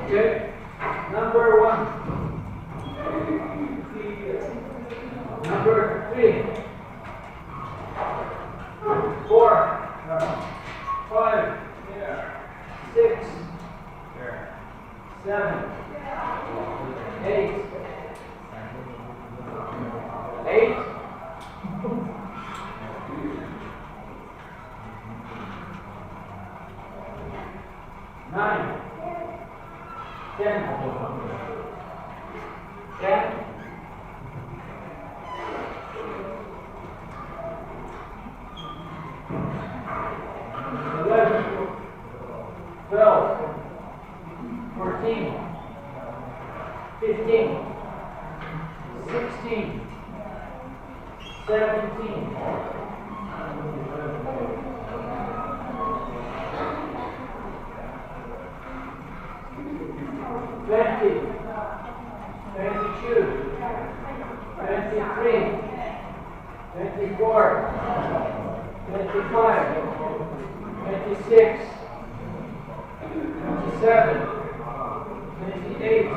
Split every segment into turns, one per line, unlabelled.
Okay, number 1, number 3, 4, 5, 6, 7, 8, 9, 10, 11, 12, 14, 15, 16, 17, 20, 22, 23, 24, 25, 26, 27, 28,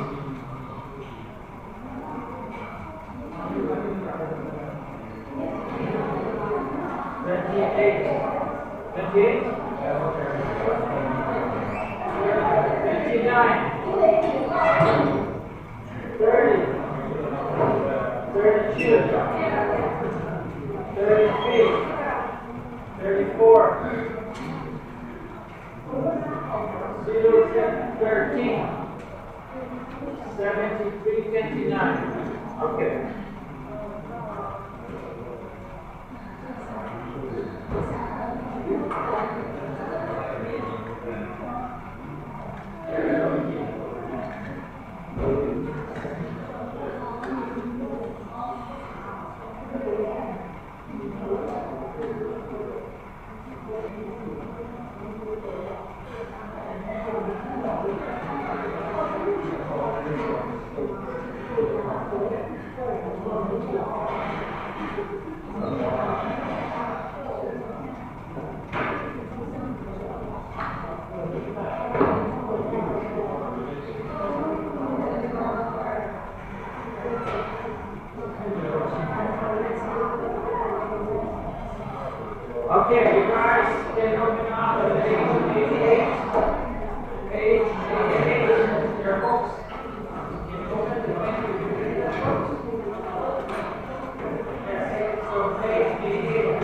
29, 28, 29, 30, 32, 33, 34, 13, 73, 29. Okay. Okay, you guys can open up the page 88. Page 88, your books. Can you open the page 88? Yes, so page 88.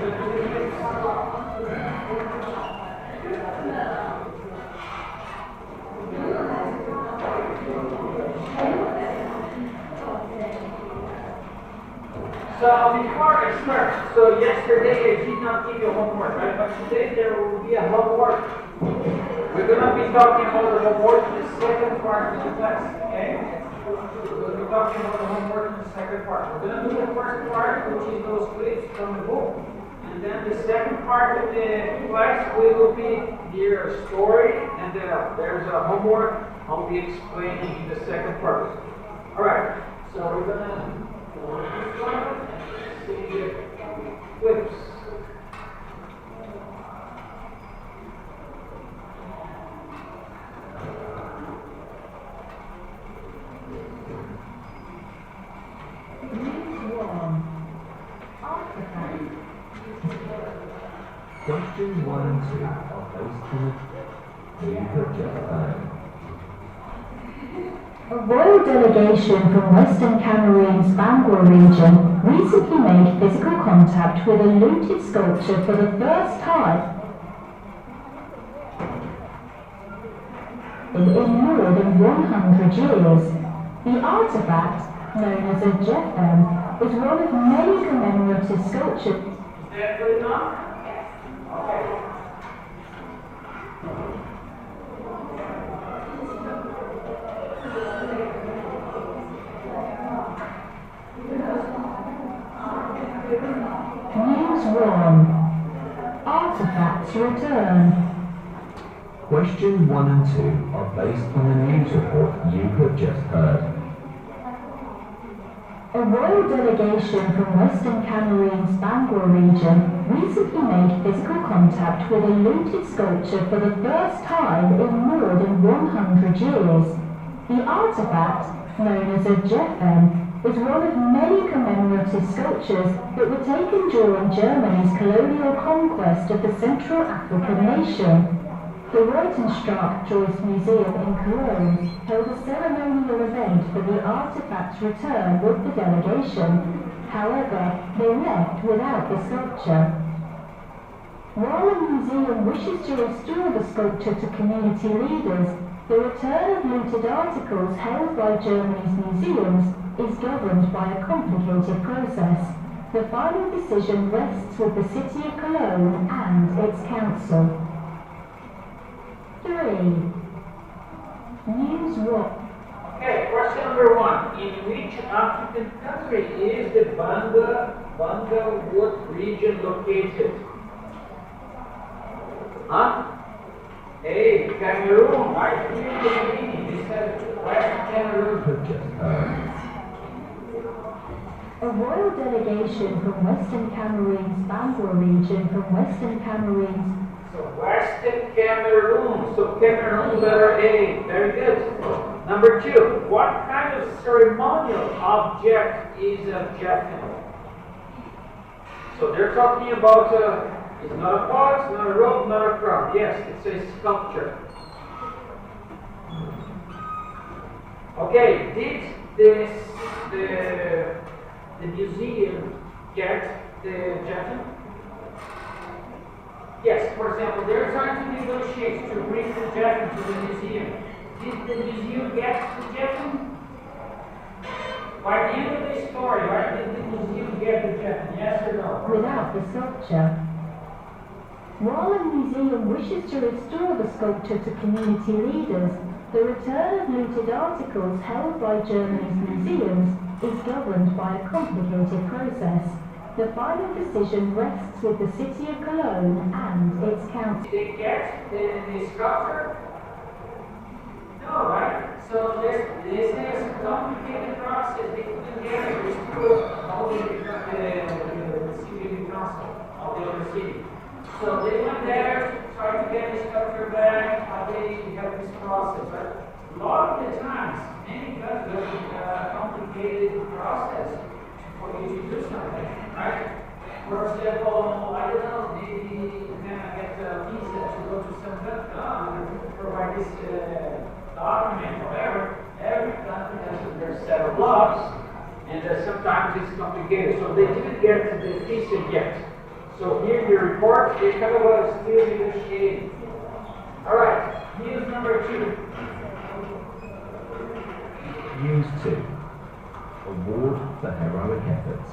So before I start, so yesterday I did not give you homework, right? But today there will be a homework. We're going to be talking about the homework in the second part of the class, okay? We're going to be talking about the homework in the second part. We're going to do the first part, which is those clips from the book. And then the second part of the class, we will be here a story, and then there's a homework I'll be explaining in the second part. Alright, so we're going to go to this one. See the clips.
Questions 1 and 2 are based on the you have just heard.
A royal delegation from Western Cameroon's Bangor region recently made physical contact with a looted sculpture for the first time in more than 100 years. The artifact, known as a Jeffem, is one of many commemorative sculptures.
Is that good enough? Okay.
News 1. Artifacts return.
Questions 1 and 2 are based on the news report you have just heard.
A royal delegation from Western Cameroon's Bangor region recently made physical contact with a looted sculpture for the first time in more than 100 years. The artifact, known as a Jeffem, is one of many commemorative sculptures that were taken during Germany's colonial conquest of the Central African nation. The Reutenstraat Joyce Museum in Cologne held a ceremonial event for the artifact's return with the delegation. However, they left without the sculpture. While the museum wishes to restore the sculpture to community leaders, the return of looted articles held by Germany's museums is governed by a complicated process. The final decision rests with the City of Cologne and its council. 3. News what?
Okay, question number 1. In which African country is the Banga Wood region located? Huh? A. Cameroon. Right here in the beginning. They said West Cameroon.
A royal delegation from Western Cameroon's Bangor region from Western Cameroon's.
So Western Cameroon. So Cameroon, letter A. Very good. Number 2. What kind of ceremonial object is a Jeffem? So they're talking about It's not a pot, it's not a rope, not a crown. Yes, it's a sculpture. Okay, did the museum get the Jetson? Yes, for example, they're trying to negotiate to bring the Jetson to the museum. Did the museum get the Jetson? By the end of the story, right, did the museum get the Jetson? Yes or no?
Without the sculpture. While a museum wishes to restore the sculpture to community leaders, the return of looted articles held by Germany's museums is governed by a complicated process. The final decision rests with the city of Cologne and its council.
Did they get the sculpture? No, right? So this is a complicated process. They couldn't get it. It's through all the city council, all the other city. So they went there, tried to get the sculpture back, how they have this process, right? A lot of the times, many countries have a complicated process for you to do something, right? For example, I don't know, maybe you can get a visa to go to some country, provide this document, whatever. Every country has their set of laws, and sometimes it's complicated. So they didn't get the visa yet. So here the report, they kind of still negotiating. All right, news number 2.
News 2. Award for heroic efforts.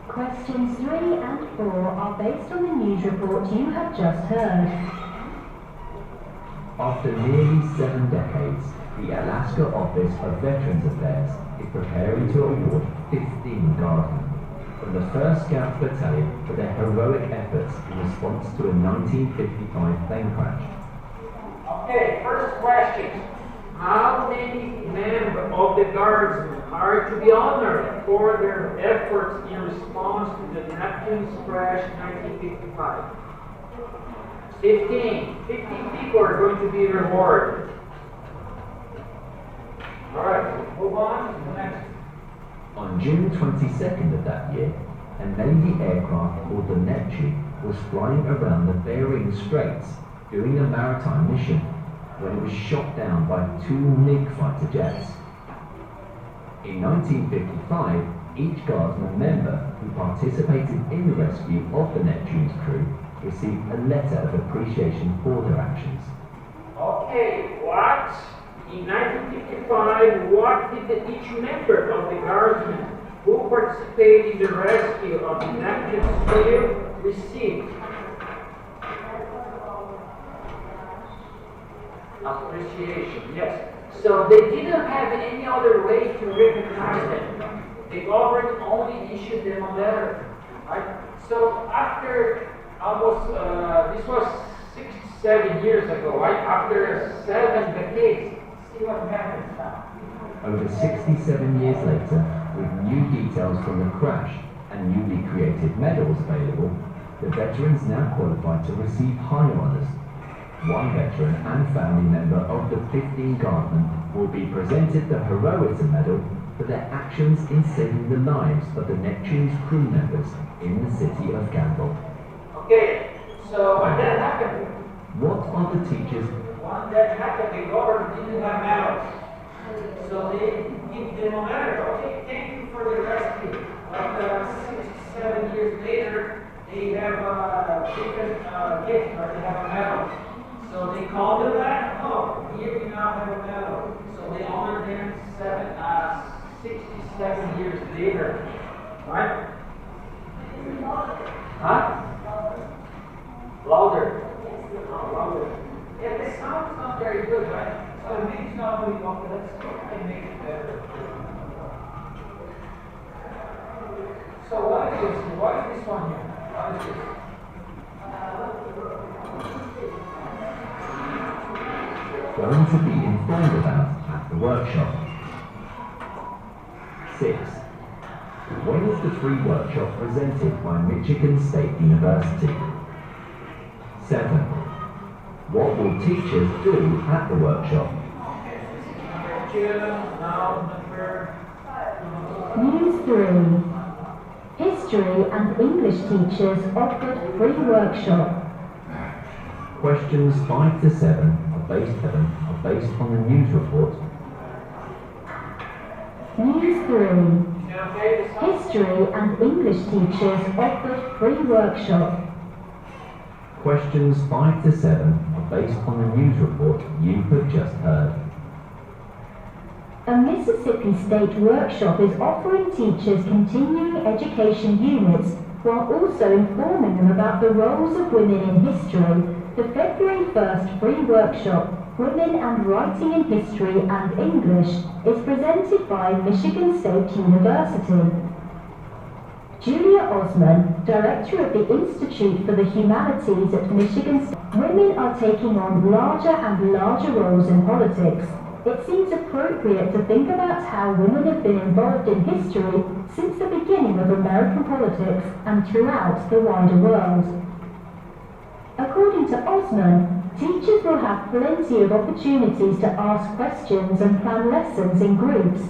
Questions 3 and 4 are based on the news report you have just heard.
After nearly 7 decades, the Alaska Office of Veterans Affairs is preparing to award 15 Guardsmen from the 1st Scout Battalion for their heroic efforts in response to a 1955 plane crash.
Okay, first question. How many members of the Guardsmen are to be honored for their efforts in response to the Neptune's crash in 1955? 15. 15 people are going to be rewarded. Alright, move on to the next.
On June 22nd of that year, a Navy aircraft called the Neptune was flying around the Bering Straits doing a maritime mission when it was shot down by 2 MiG fighter jets. In 1955, each Guardsman member who participated in the rescue of the Neptune's crew received a letter of appreciation for their actions.
Okay, what? In 1955, what did each member of the Guardsmen who participated in the rescue of the Neptune's crew receive? Appreciation, yes. So they didn't have any other way to recognize them. The government only issued them a letter, right? So after almost, this was 6-7 years ago, right? After 7 decades, see what happens now.
Over 67 years later, with new details from the crash and newly created medals available, the veterans now qualify to receive high honours. One veteran and family member of the 15 Guardsmen will be presented the Heroism Medal for their actions in saving the lives of the Neptune's crew members in the city of Campbell.
Okay, so when that happened,
What are the teachers?
when that happened, the government didn't have medals. So they give them a letter. Okay, thank you for the rescue. But 6-7 years later, they have a different gift, or they have a medal. So they call them back. Oh, here we now have a medal. So they honor them 67 years later. Right? Huh? Louder. Oh, louder. Yeah, the sound's not very good, right? So maybe it's not really okay. Let's try and make it better. So what is this? What is this one here? What is this?
Going to be informed about at the workshop. 6. When is the free workshop presented by Michigan State University? 7. What will teachers do at the workshop?
Now number
News 3. History and English teachers offered free workshop.
Questions 5 to 7 are based on the news report.
News 3.
Okay, this one?
History and English teachers offered free workshop.
Questions 5 to 7 are based on the news report you have just heard.
A Mississippi State workshop is offering teachers continuing education units while also informing them about the roles of women in history. The February 1st free workshop, Women and Writing in History and English, is presented by Michigan State University. Julia Osman, Director of the Institute for the Humanities at Michigan State. Women are taking on larger and larger roles in politics. It seems appropriate to think about how women have been involved in history since the beginning of American politics and throughout the wider world. According to Osman, teachers will have plenty of opportunities to ask questions and plan lessons in groups.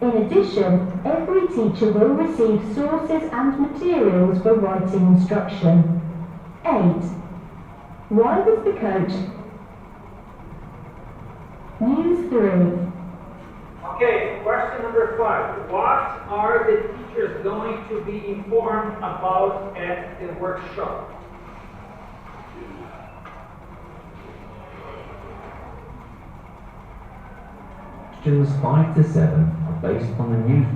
In addition, every teacher will receive sources and materials for writing instruction. 8. Why was the coach? News 3.
Okay, question number 5. What are the teachers going to be informed about at the workshop?
Questions 5 to 7 are based on the news.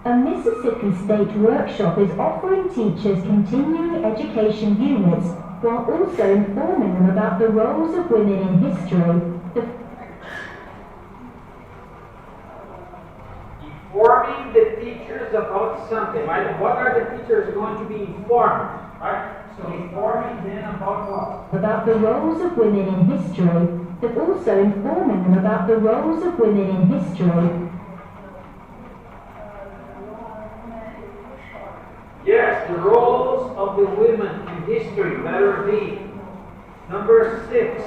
A Mississippi State workshop is offering teachers continuing education units while also informing them about the roles of women in history.
Informing the teachers about something, right? What are the teachers going to be informed, right? So informing them about what?
About the roles of women in history, but also informing them about the roles of women in history.
Yes, the roles of the women in history, letter B. Number 6.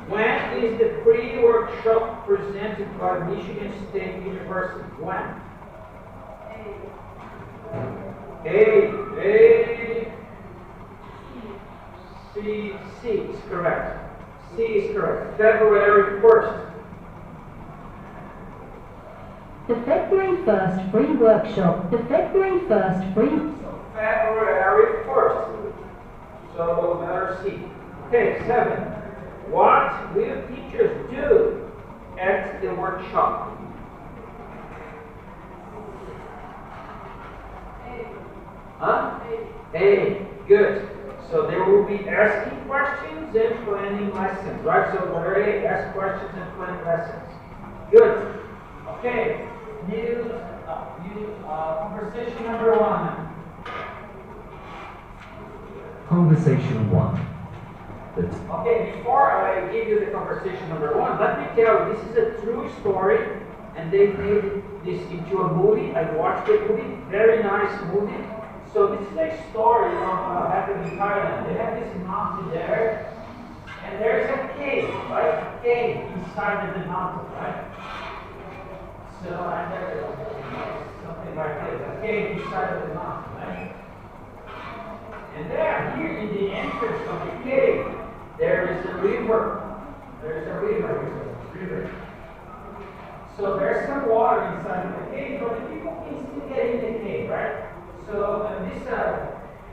When is the free workshop presented by Michigan State University? When? A. C is correct. C is correct. February 1st.
The February 1st free workshop. The February 1st free.
February 1st. So letter C. Okay, 7. What will teachers do at the workshop? Huh? A. Good. So they will be asking questions and planning lessons, right? So letter A, ask questions and plan lessons. Good. Okay. Conversation number 1.
Conversation 1.
Okay, before I give you the conversation number 1, let me tell you, this is a true story, and they made this into a movie. I watched the movie, very nice movie. So this is a story of happened in Thailand. They have this mountain there, and there's a cave, right? A cave inside of the mountain, right? So and there's something like this, a cave inside of the mountain, right? And there, here in the entrance of the cave, there is a river. There's a river. So there's some water inside of the cave, but the people can still get in the cave, right? So this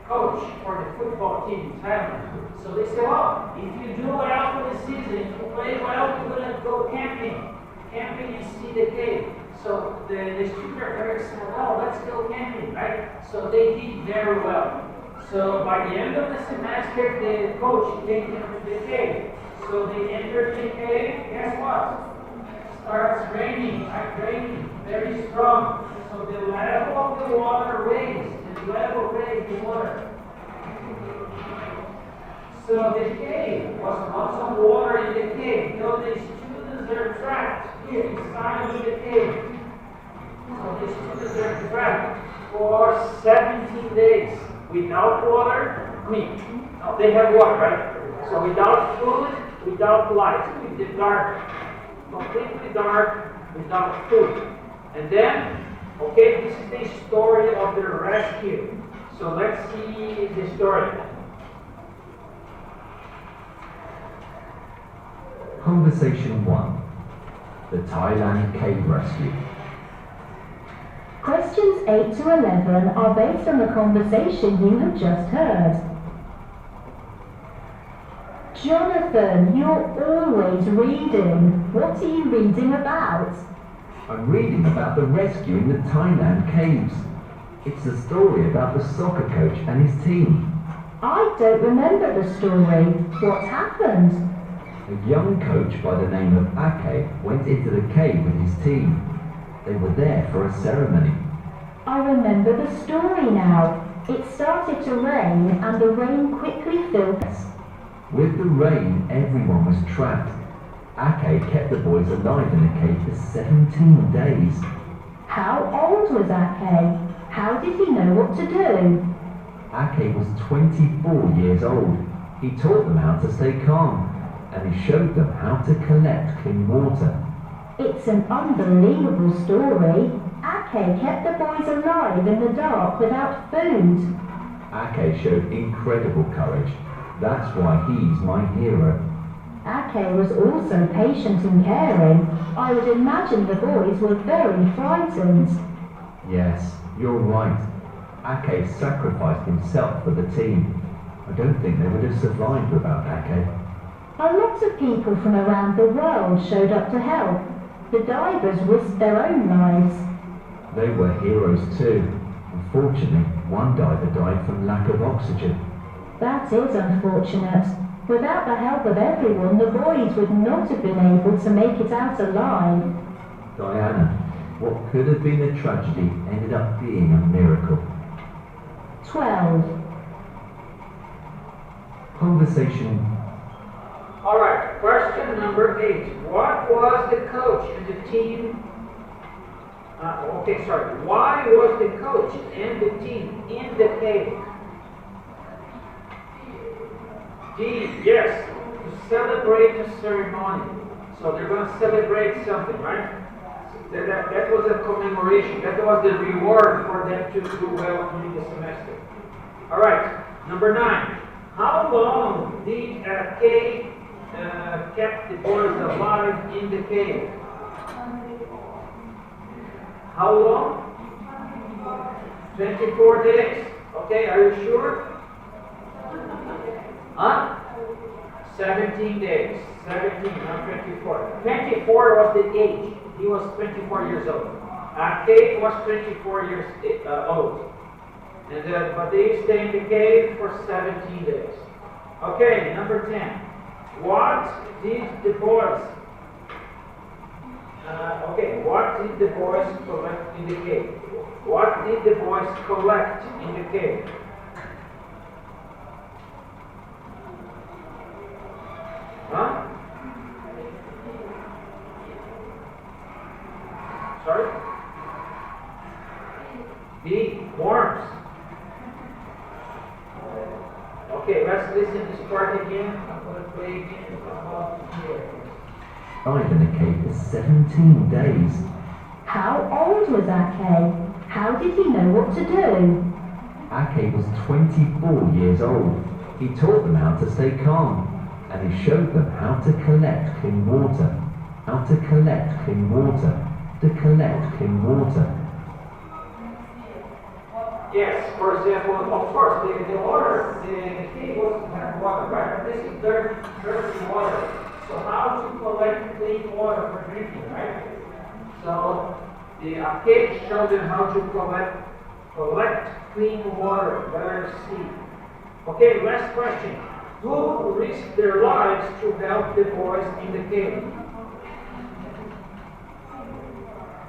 coach for the football team in Thailand, so they say, well, if you do well for the season, if you play well, you're going to go camping and see the cave. So the students are very excited, well, let's go camping, right? So they did very well. So by the end of the semester, the coach came into the cave. So they entered the cave, guess what? Starts raining, very strong. So the level of the water raised, the water. So the cave was lots of water in the cave. So the students are trapped here inside of the cave. So the students are trapped for 17 days without water. No, they have water, right? So without food, without light, with the dark, completely dark, without food. And then Okay, this is the story of the rescue. So let's see the story.
Conversation 1. The Thailand Cave Rescue.
Questions 8 to 11 are based on the conversation you have just heard. Jonathan, you're always reading. What are you reading about?
I'm reading about the rescue in the Thailand caves. It's a story about the soccer coach and his team.
I don't remember the story. What happened?
A young coach by the name of Ake went into the cave with his team. They were there for a ceremony.
I remember the story now. It started to rain and the rain quickly filled us.
With the rain, everyone was trapped. Ake kept the boys alive in the cave for 17 days.
How old was Ake? How did he know what to do?
Ake was 24 years old. He taught them how to stay calm, and he showed them how to collect clean water.
It's an unbelievable story. Ake kept the boys alive in the dark without food.
Ake showed incredible courage. That's why he's my hero.
Ake was also patient and caring. I would imagine the boys were very frightened.
Yes, you're right. Ake sacrificed himself for the team. I don't think they would have survived without Ake.
A lot of people from around the world showed up to help. The divers risked their own lives.
They were heroes too. Unfortunately, one diver died from lack of oxygen.
That is unfortunate. Without the help of everyone, the boys would not have been able to make it out alive.
Diana, what could have been a tragedy ended up being a miracle.
12.
Conversation.
Alright, question number 8. What was the coach and the team? Why was the coach and the team in the cave? D, yes, to celebrate a ceremony. So they're going to celebrate something, right? That was a commemoration. That was the reward for them to do well during the semester. Alright, number 9. How long did Kay kept the boys alive in the cave? How long? 24 days. Okay, are you sure? Huh? 17 days. 17, not 24. 24 was the age. He was 24 years old. Kate was 24 years old. And but they stayed in the cave for 17 days. Okay, number 10. What did the boys what did the boys collect in the cave? What did the boys collect in the cave? Huh? Sorry? B. Worms. Okay, let's listen to this part again. I'm going to play again about here.
Died in a cave for 17 days.
How old was Ake? How did he know what to do?
Ake was 24 years old. He taught them how to stay calm, and he showed them how to collect clean water. How to collect clean water. To collect clean water.
Yes, for example, of course, the water, the cave was have water, right? This is dirty water. So how to collect clean water for drinking, right? So the cave showed them how to collect clean water, letter C. Okay, last question. Who risked their lives to help the boys in the cave?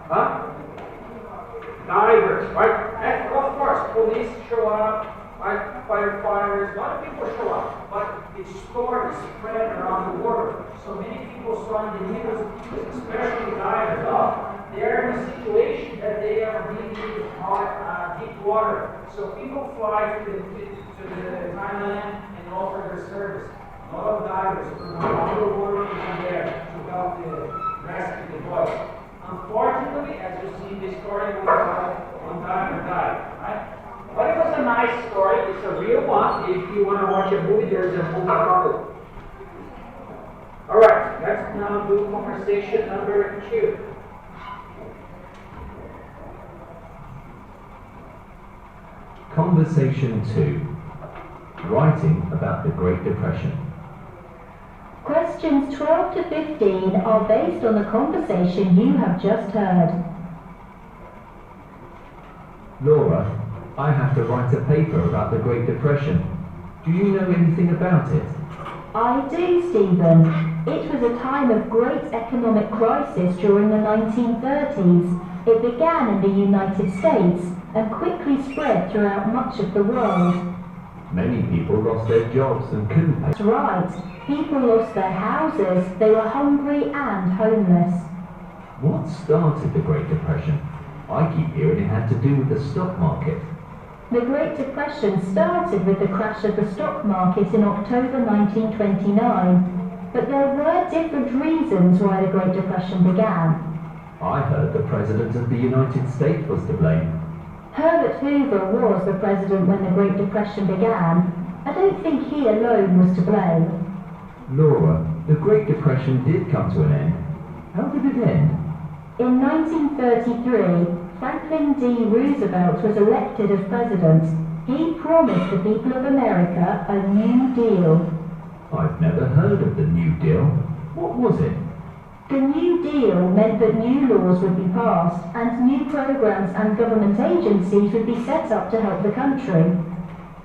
Huh? Divers, right? And of course, police show up, right? Firefighters, a lot of people show up, but the story spread around the world. So many people saw in the news, especially divers, they're in a situation that they are being deep water. So people fly to the Thailand and offer their service. A lot of divers from all over the world are there to help rescue the boys. Unfortunately, movie, as you see, the story was one time or die, right? But it was a nice story. It's a real one. If you want to watch a movie, there's a movie called. All right, let's now do conversation number 2.
Conversation 2. Writing about the Great Depression.
Questions 12 to 15 are based on the conversation you have just heard.
Laura, I have to write a paper about the Great Depression. Do you know anything about it?
I do, Stephen. It was a time of great economic crisis during the 1930s. It began in the United States and quickly spread throughout much of the world.
Many people lost their jobs and couldn't pay.
That's right. People lost their houses, they were hungry and homeless.
What started the Great Depression? I keep hearing it had to do with the stock market.
The Great Depression started with the crash of the stock market in October 1929, but there were different reasons why the Great Depression began.
I heard the President of the United States was to blame.
Herbert Hoover was the president when the Great Depression began. I don't think he alone was to blame.
Laura, the Great Depression did come to an end. How did it end?
In 1933, Franklin D. Roosevelt was elected as president. He promised the people of America a New Deal.
I've never heard of the New Deal. What was it?
The New Deal meant that new laws would be passed and new programs and government agencies would be set up to help the country.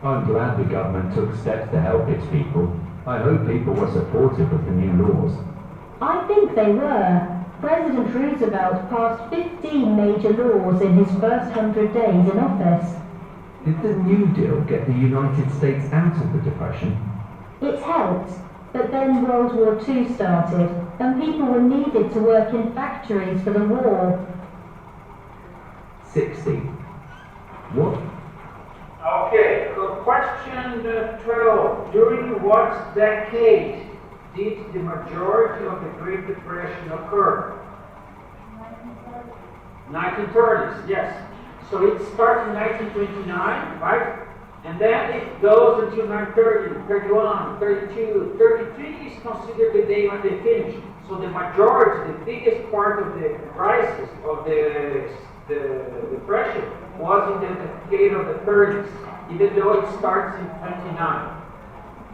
I'm glad the government took steps to help its people. I hope people were supportive of the new laws.
I think they were. President Roosevelt passed 15 major laws in his first 100 days in office.
Did the New Deal get the United States out of the Depression?
It helped, but then World War II started, and people were needed to work in factories for the war.
60. What?
Okay, so question 12. During what decade did the majority of the Great Depression occur? 1930s, yes. So it starts in 1929, right? And then it goes until 1930, 31, 32. 33 is considered the day when they finish. So the majority, the biggest part of the crisis, of the depression, was in the decade of the 30s, even though it starts in 29.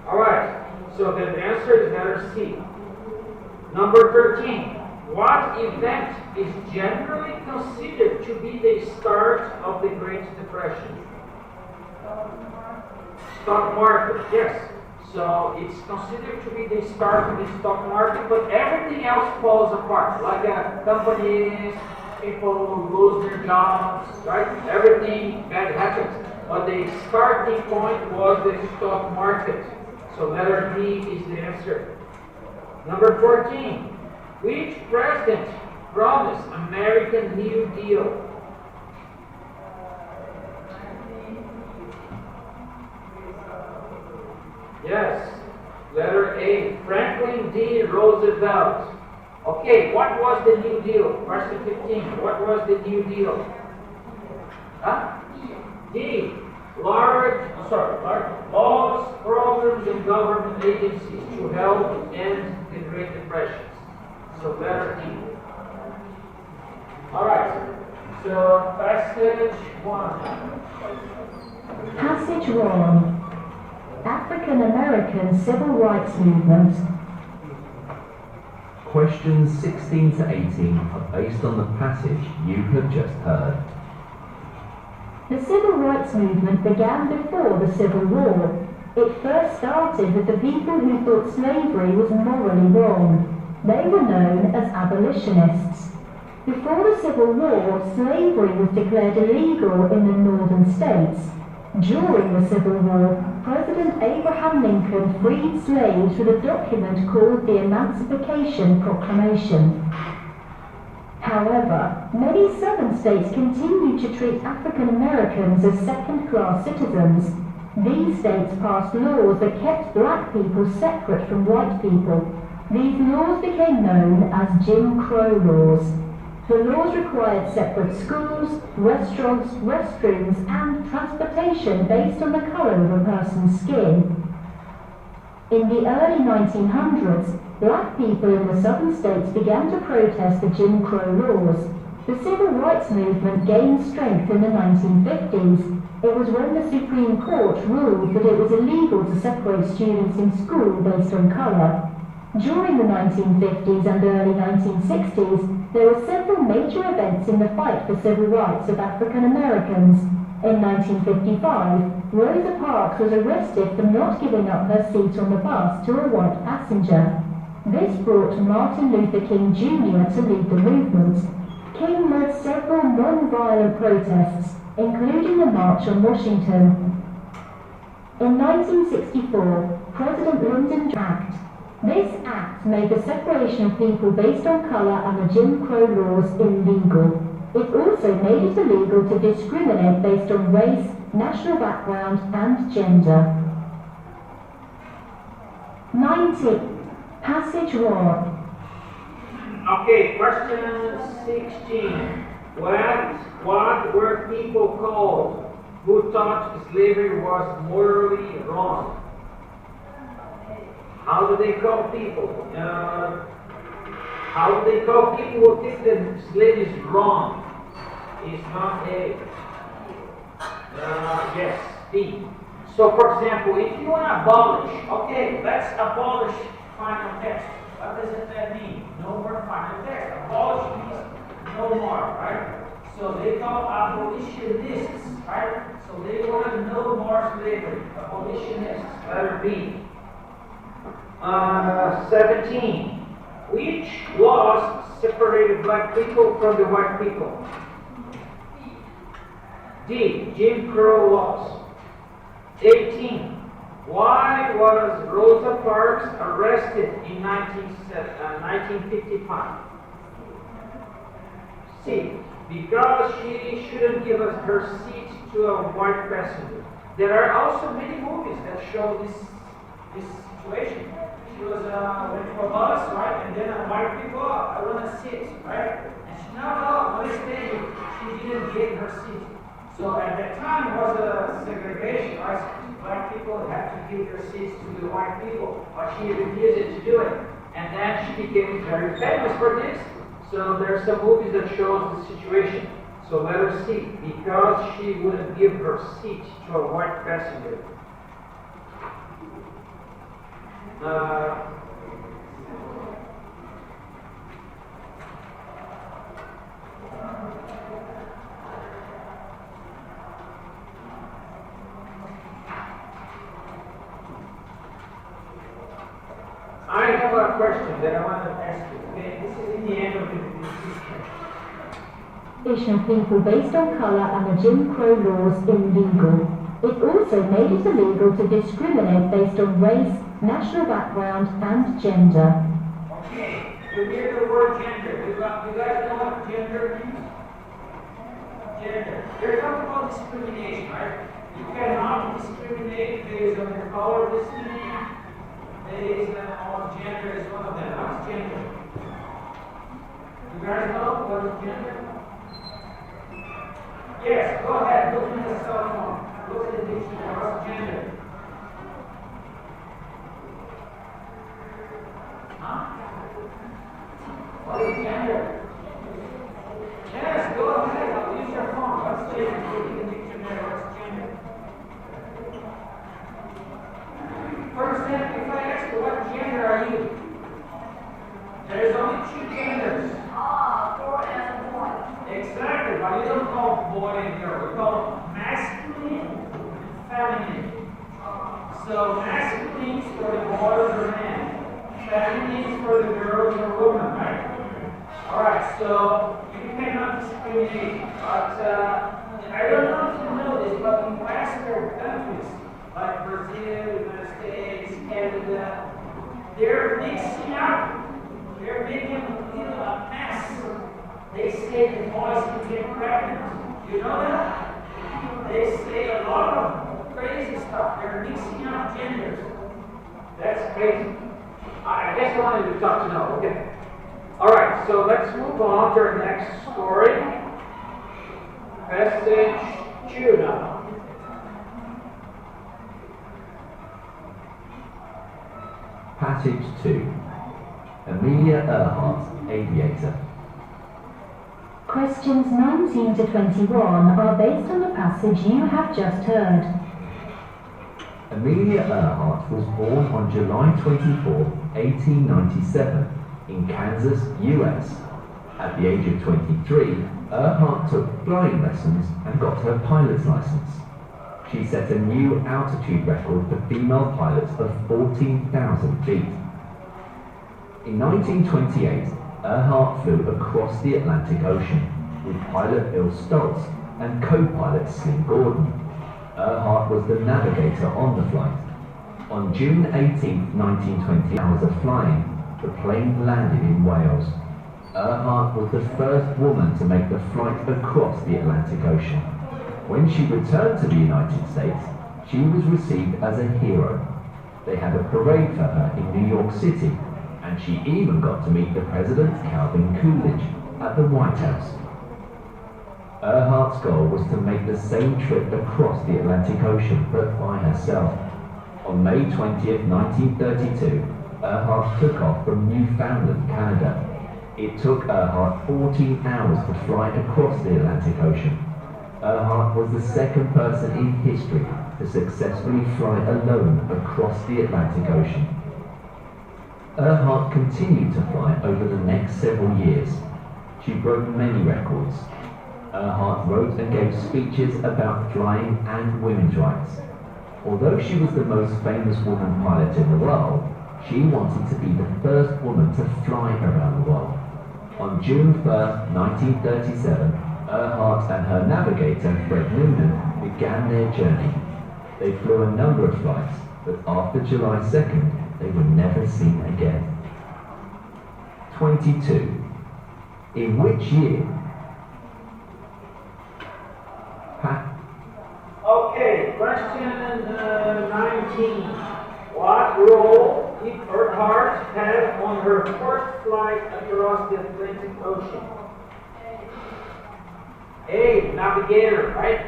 All right, so the answer is letter C. Number 13. What event is generally considered to be the start of the Great Depression? Stock market, yes. So it's considered to be the start of the stock market, but everything else falls apart. Like companies, people lose their jobs, right? Everything bad happens. But the starting point was the stock market. So letter D is the answer. Number 14. Which president promised American New Deal? Yes, letter A, Franklin D. Roosevelt. Okay, what was the New Deal? Question 15, what was the New Deal? Huh? D, large laws, programs, and government agencies to help end the Great Depression. So letter D. Alright, so passage 1.
Passage 1. African American Civil Rights Movement.
Questions 16 to 18 are based on the passage you have just heard.
The Civil Rights Movement began before the Civil War. It first started with the people who thought slavery was morally wrong. They were known as abolitionists. Before the Civil War, slavery was declared illegal in the northern states. During the Civil War, President Abraham Lincoln freed slaves with a document called the Emancipation Proclamation. However, many southern states continued to treat African Americans as second-class citizens. These states passed laws that kept black people separate from white people. These laws became known as Jim Crow laws. The laws required separate schools, restaurants, restrooms, and transportation based on the color of a person's skin. In the early 1900s, black people in the southern states began to protest the Jim Crow laws. The civil rights movement gained strength in the 1950s. It was when the Supreme Court ruled that it was illegal to separate students in school based on color. During the 1950s and early 1960s, there were several major events in the fight for civil rights of African Americans. In 1955, Rosa Parks was arrested for not giving up her seat on the bus to a white passenger. This brought Martin Luther King Jr. to lead the movement. King led several non-violent protests, including the March on Washington. In 1964, President Lyndon Act. This act made the separation of people based on color and the Jim Crow laws illegal. It also made it illegal to discriminate based on race, national background, and gender. 19. Passage War.
Okay, question 16. What were people called who thought slavery was morally wrong? How do they call people? How do they call people who think that slavery is wrong? It's not A. Yes, B. So, for example, if you want to abolish, okay, let's abolish final text. What does that mean? No more final text. Abolish means no more, right? So they call abolitionists, right? So they want to no more slavery. Abolitionists. Letter B. 17. Which laws separated black people from the white people? D. Jim Crow laws. 18. Why was Rosa Parks arrested in 1955? C. Because she shouldn't give us her seat to a white passenger. There are also many movies that show this situation. She was went to a bus, right? And then white people, I want to sit, right? And she, no, what is staying? She didn't get her seat. So at that time it was a segregation, right? Black people had to give their seats to the white people, but she refused to do it. And then she became very famous for this. So there are some movies that shows the situation. So letter C, because she wouldn't give her seat to a white passenger. I have a question that I want to ask you. Okay, this is in the end of the
Of people based on color and the Jim Crow laws illegal. It also made it illegal to discriminate based on race, national background, and gender.
Okay, you hear the word gender. You guys know what gender means? Gender. They're talking about discrimination, right? You cannot discriminate based on your color of the skin, based on gender is one of them. What's gender? You guys know what is gender? Yes, go ahead. Look at the cell phone. Look at the dictionary. What's gender? Huh? What is gender? Yes, go ahead. I'll use your phone. What's gender? Look at the dictionary. What's gender? For example, if I ask you what gender are you? There is only two genders. Boy and boy. Exactly, but you don't call boy and girl. We call masculine and feminine. So masculine is for the boys or men. Feminine is for the girls or women, right? Alright, so you cannot discriminate. But I don't know if you know this, but in Western countries, like Brazil, United States, Canada, they're mixing up. They're making a mess. They say the boys can get pregnant. You know that? They say a lot of crazy stuff. They're mixing up genders. That's crazy. I guess I wanted to talk to know. Okay. Alright, so let's move on to our next story. Passage 2 now.
Passage 2. Amelia Earhart, aviator.
Questions 19 to 21 are based on the passage you have just heard.
Amelia Earhart was born on July 24, 1897, in Kansas, US. At the age of 23, Earhart took flying lessons and got her pilot's license. She set a new altitude record for female pilots of 14,000 feet. In 1928, Earhart flew across the Atlantic Ocean with pilot Bill Stoltz and co-pilot Slim Gordon. Earhart was the navigator on the flight. On June 18, 1920, hours of flying, the plane landed in Wales. Earhart was the first woman to make the flight across the Atlantic Ocean. When she returned to the United States, she was received as a hero. They had a parade for her in New York City, and she even got to meet the President Calvin Coolidge at the White House. Earhart's goal was to make the same trip across the Atlantic Ocean, but by herself. On May 20th, 1932, Earhart took off from Newfoundland, Canada. It took Earhart 14 hours to fly across the Atlantic Ocean. Earhart was the second person in history to successfully fly alone across the Atlantic Ocean. Earhart continued to fly over the next several years. She broke many records. Earhart wrote and gave speeches about flying and women's rights. Although she was the most famous woman pilot in the world, she wanted to be the first woman to fly around the world. On June 1st, 1937, Earhart and her navigator, Fred Noonan, began their journey. They flew a number of flights, but after July 2nd, they were never seen again. 22. In which year?
Okay, question 19. What role did Earhart have on her first flight across the Atlantic Ocean? A, navigator, right?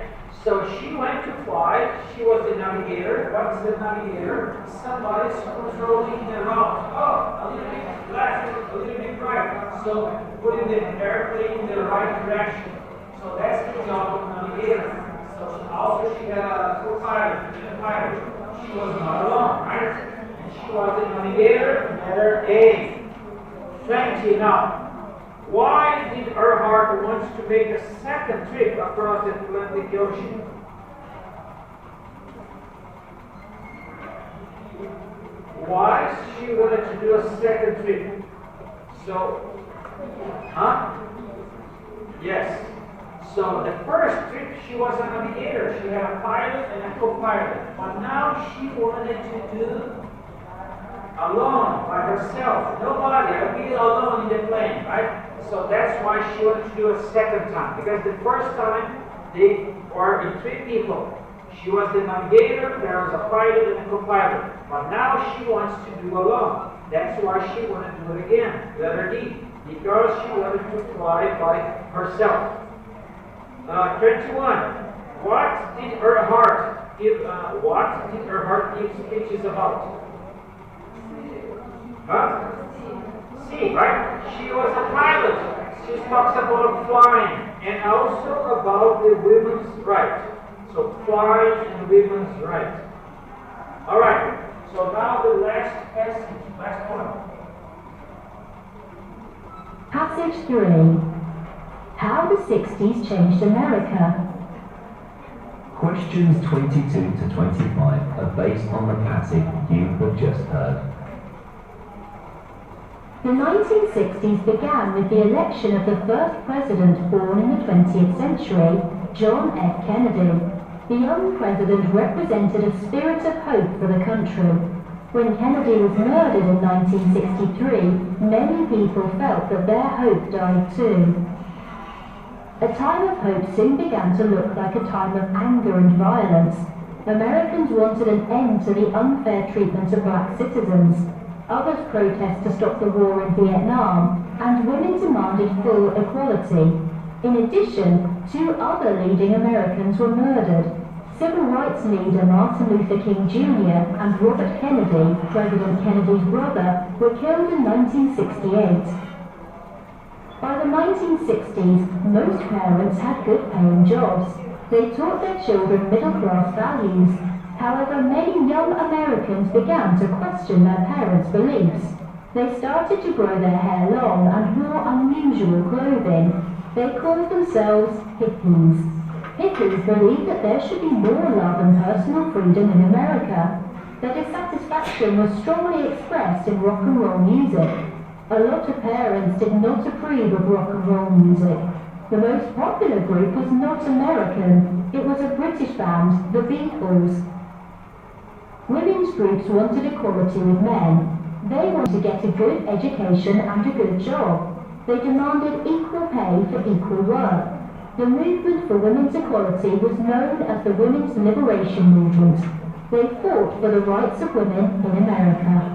So she went to fly, she was the navigator. What's the navigator? Somebody's controlling the route. Oh, a little bit left, a little bit right. So putting the airplane in the right direction. So that's the job of navigator. So also she had a co-pilot, a pilot. She was not alone, right? And she was the navigator, letter A. 20 now. Why did Earhart want to make a second trip across the Atlantic Ocean? Why she wanted to do a second trip? So, yes. So the first trip she was a navigator. She had a pilot and a co-pilot. But now she wanted to do alone, by herself. Nobody. I'll be alone in the plane, right? So that's why she wanted to do a second time. Because the first time, they were in 3 people. She was the navigator, there was a pilot and a co-pilot. But now she wants to do alone. That's why she wanted to do it again. Letter D. Because she wanted to fly by herself. 21. What did Earhart give speeches about? C, right? She was a pilot. She talks about flying and also about the women's right. So flying and women's right. Alright, so now the last passage, last one.
Passage 3. How the 60s changed America.
Questions 22 to 25 are based on the passage you have just heard.
The 1960s began with the election of the first president born in the 20th century, John F. Kennedy. The young president represented a spirit of hope for the country. When Kennedy was murdered in 1963, many people felt that their hope died too. A time of hope soon began to look like a time of anger and violence. Americans wanted an end to the unfair treatment of black citizens. Others protested to stop the war in Vietnam, and women demanded full equality. In addition, 2 other leading Americans were murdered. Civil rights leader Martin Luther King Jr. and Robert Kennedy, President Kennedy's brother, were killed in 1968. By the 1960s, most parents had good-paying jobs. They taught their children middle-class values. However, many young Americans began to question their parents' beliefs. They started to grow their hair long and wore unusual clothing. They called themselves hippies. Hippies believed that there should be more love and personal freedom in America. Their dissatisfaction was strongly expressed in rock and roll music. A lot of parents did not approve of rock and roll music. The most popular group was not American. It was a British band, the Beatles. Women's groups wanted equality with men. They wanted to get a good education and a good job. They demanded equal pay for equal work. The movement for women's equality was known as the Women's Liberation Movement. They fought for the rights of women in America.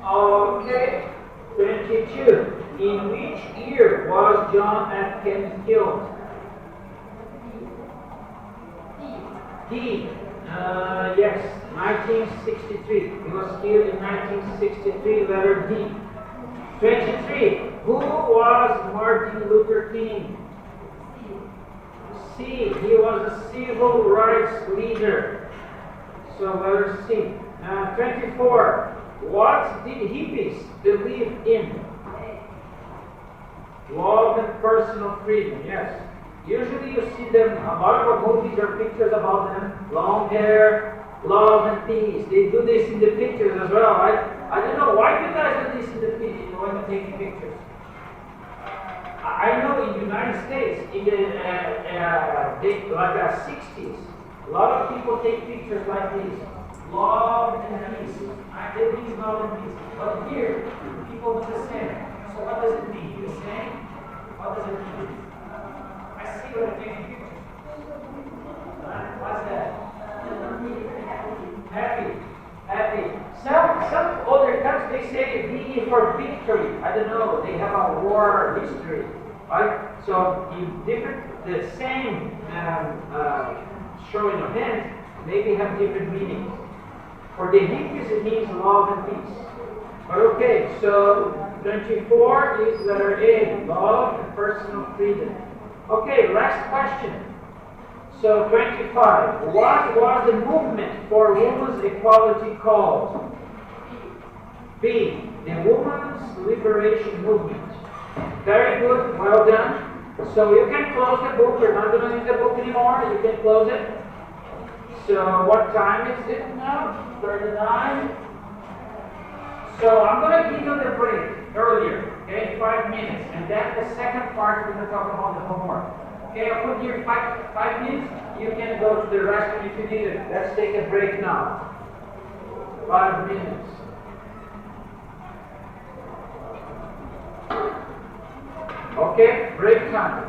Okay, 22. In which year was John F. Kennedy killed? D. Yes, 1963. He was killed in 1963, letter D. 23. Who was Martin Luther King? C. He was a civil rights leader. So letter C. 24. What did hippies believe in? Love and personal freedom, yes. Usually you see them, a lot of movies or pictures about them, long hair, love and peace. They do this in the pictures as well. I don't know, why do you guys do this in the pictures when you take pictures? I know in the United States, in the 60s, a lot of people take pictures like this. Love and peace. They believe love and peace. But here, people do the same. So what does it mean? The same? What does it mean? I see what I'm taking pictures. What's that? Happy. Happy. Some other countries, they say V for victory. I don't know. They have a war history. Right? So, the same showing of hands maybe have different meanings. For the hippies, it means love and peace. But okay, so 24 is letter A, love and personal freedom. Okay, last question. So 25. What was the movement for women's equality called? B. The Women's Liberation Movement. Very good, well done. So you can close the book. We're not going to use the book anymore. You can close it. So what time is it now? 39. So I'm going to give you the break earlier, okay, 5 minutes, and then the second part we're going to talk about the homework. Okay, I'll put here 5 minutes. You can go to the restroom if you need it. Let's take a break now. 5 minutes. Okay, break time.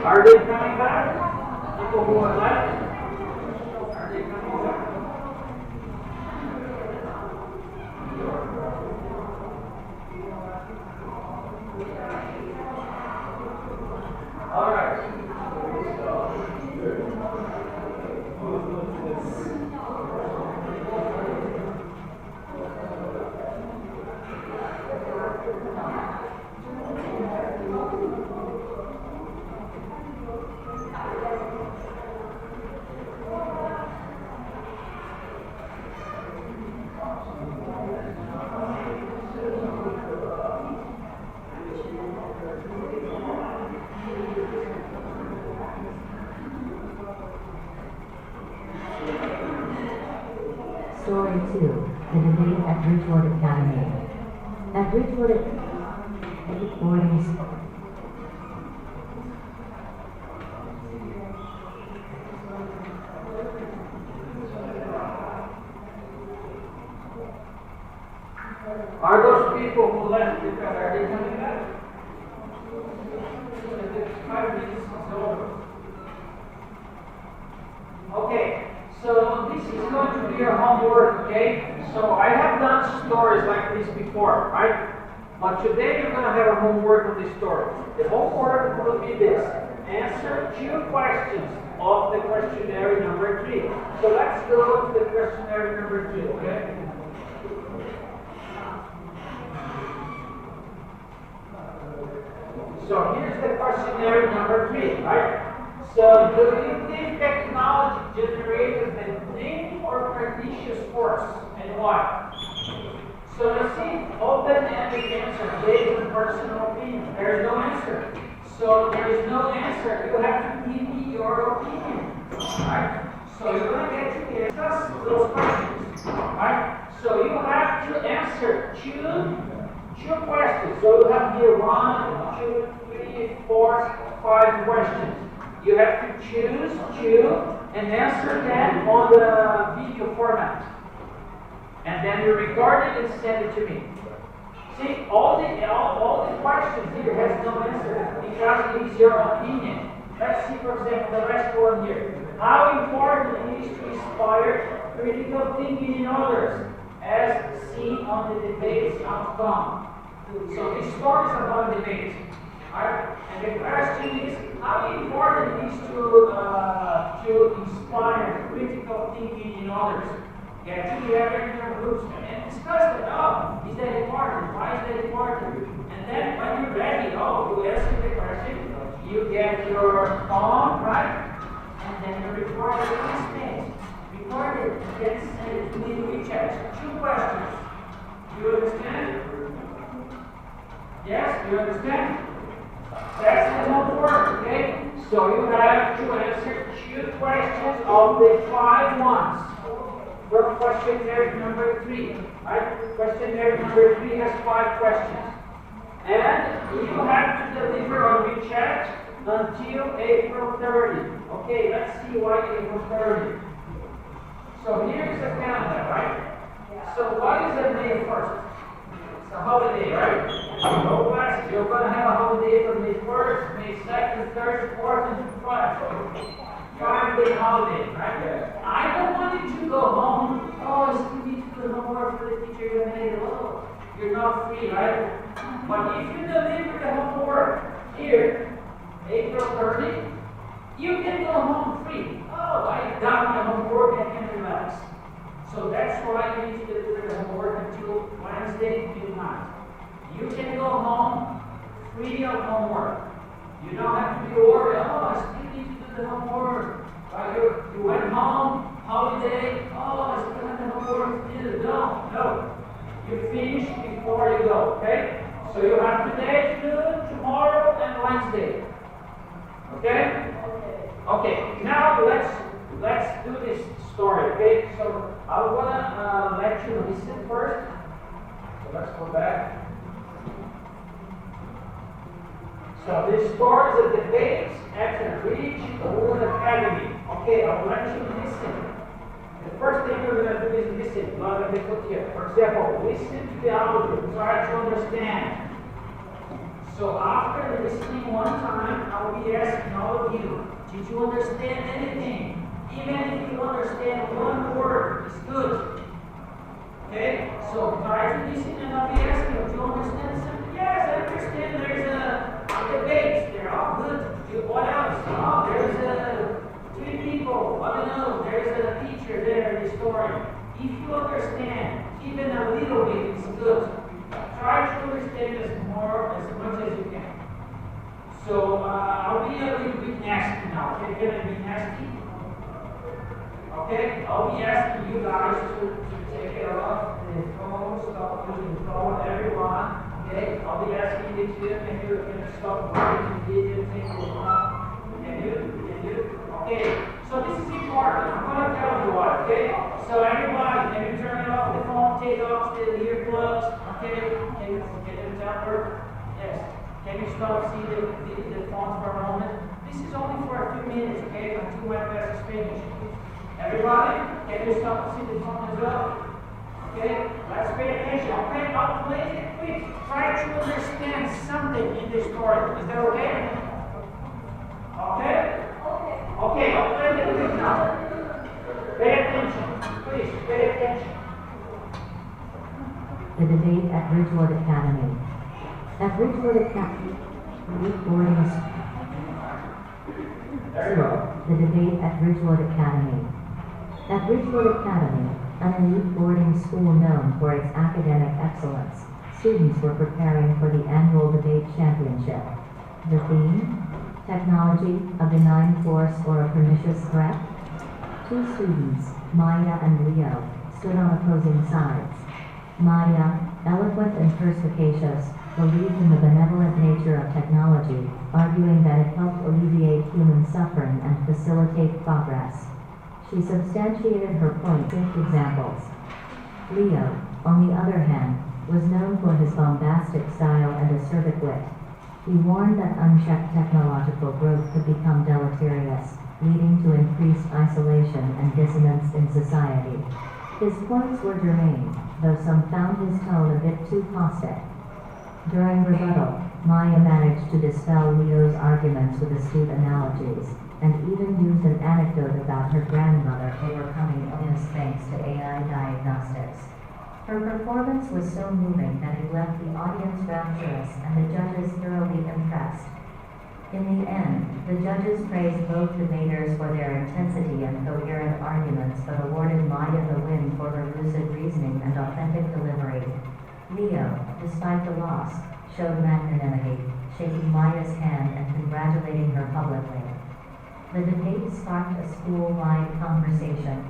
Are they coming back? People who are left? Are they coming back? All right.
Story 2, The Debate at Bridgewater Academy. At Bridgewater boarding school.
Are those people who left because are they coming back? 5 minutes is over. Okay, so this is going to be your homework, okay? So I have done stories like this before, right? But today you're going to have a homework on this story. The homework will be this. Answer 2 questions of the questionnaire number 3. So let's go to the questionnaire number 2, okay? So here's the questionnaire number 3, right? So do you think technology generated the name course and why? So let's see, open-ended answer based on personal opinion. There's no answer. So there is no answer. You have to give me your opinion. Right? So you're going to get to discuss those questions. Right? So you have to answer two questions. So you have here 1, 2, 3, 4, 5 questions. You have to choose two and answer them on the video format. And then you record it and send it to me. See, all the questions here has no answer because it is your opinion. Let's see, for example, the last one here. How important it is to inspire critical thinking in others, as seen on the debate's outcome. So this story is about debate. Right? And the question is, how important it is to inspire critical thinking in others? Get together in your groups and discuss it. Oh, is that important? Why is that important? And then when you're ready, you answer the question, you get your phone, right? And then you record it in space. Record it, then send it to me in WeChat. 2 questions. You understand? Yes, you understand? That's the homework, okay? So you have to answer 2 questions of the 5 ones. From questionnaire number 3. Right? Questionnaire number 3 has 5 questions. And you have to deliver on WeChat until April 30. Okay, let's see why April 30. So here's the calendar, right? So what is the May 1st? It's a holiday, right? No class, you're going to have a holiday from May 1st, May 2nd, 3rd, 4th, and 5th. 5-day holiday, right? I don't want you to go home. Oh, it's too easy to do homework for the teacher. You're not free, right? But if you deliver the homework here, April 30, you can go home free. Oh, I done my homework, I can relax. So that's why you need to deliver the homework until Wednesday midnight. You can go home free of homework. You don't have to be worried. Oh, I still need to do the homework. Right? You went home, holiday. Oh, I still have the homework to do. No. You finish before you go. Okay? So you have today to do it, tomorrow, and Wednesday. Okay? Okay. Now let's do this story. Okay? So I'm gonna let you listen first. So let's go back. So this story is a debate at the British Academy. Okay, I'll let you listen. The first thing we're going to do is listen. Not going to put here. For example, listen to the audio. Try to understand. So after listening one time, I'll be asking all of you, did you understand anything? Even if you understand one word, it's good. Okay? So try to listen and I'll be asking you, do you understand something? Yes, I understand. There's a debate. They're all good. What else? Oh, there's 3 people. I don't know. There's a teacher there in the story. If you understand, even a little bit is good. Try to understand as much as you can. So I'll be a little bit nasty now. Okay, can I be nasty? Okay, I'll be asking you guys to take it off the phone, stop using the phone, everyone. Okay, I'll be asking you to, can you stop watching the video, take it off? Can you? Okay, so this is important. I'm going to tell you what, okay? So everybody, can you turn off the phone, take off the earplugs, okay? Can you tell her? Yes. Can you stop seeing the phone for a moment? This is only for a few minutes, okay? Until my class is finished. Everybody, can you stop seeing the phone as well? Okay, let's pay attention. Okay, I'll play it quick. Try to understand something in this story. Is that okay? Okay? Okay, I'll play it quick now. Pay attention. Please, pay attention.
The debate at Ridgewood Academy. At Ridgewood Academy, boarding.
There you go.
The debate at Ridgewood Academy. At Ridgewood Academy, an elite boarding school known for its academic excellence, students were preparing for the annual debate championship. The theme? Technology, a benign force or a pernicious threat? 2 students, Maya and Leo, stood on opposing sides. Maya, eloquent and perspicacious, believed in the benevolent nature of technology, arguing that it helped alleviate human suffering and facilitate progress. She substantiated her point with examples. Leo, on the other hand, was known for his bombastic style and acerbic wit. He warned that unchecked technological growth could become deleterious, leading to increased isolation and dissonance in society. His points were germane, though some found his tone a bit too caustic. During rebuttal, Maya managed to dispel Leo's arguments with astute analogies, and even used an anecdote about her grandmother overcoming illness thanks to AI diagnostics. Her performance was so moving that it left the audience rapturous and the judges thoroughly impressed. In the end, the judges praised both debaters for their intensity and coherent arguments but awarded Maya the win for her lucid reasoning and authentic delivery. Leo, despite the loss, showed magnanimity, shaking Maya's hand and congratulating her publicly. The debate sparked a school-wide conversation.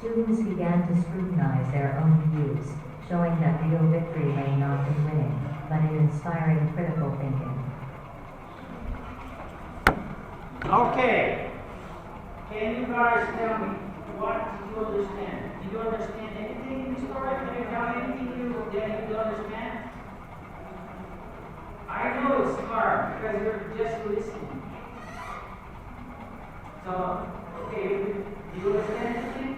Students began to scrutinize their own views, showing that real victory lay not in winning, but in inspiring critical thinking.
Okay. Can you guys tell me what did you understand? Did you understand anything in the story? Can you tell me anything that you understand? I know it's hard because you're just listening. So, okay, do you understand anything?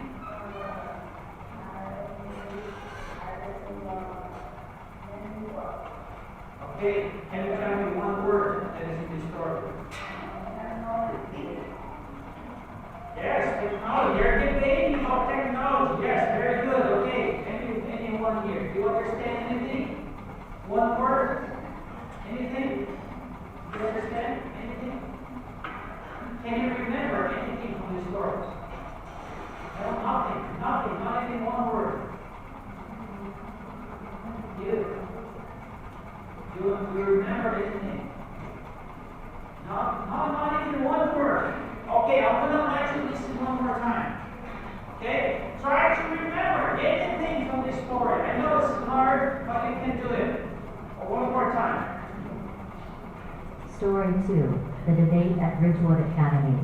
Okay, can you tell me one word that is in the story? Yes, technology. You're debating about technology. Yes, very good. Okay, anyone here? Do you understand anything? One word? Anything? Do you understand anything? Can you remember anything from the story? No, nothing. Not even one word. You remember anything? Not even one word. Okay, I'm going to let you listen one more time. Okay? Try to remember anything from this story. I know it's hard, but you can do it. One more time.
Story 2, the debate at Ridgewood Academy.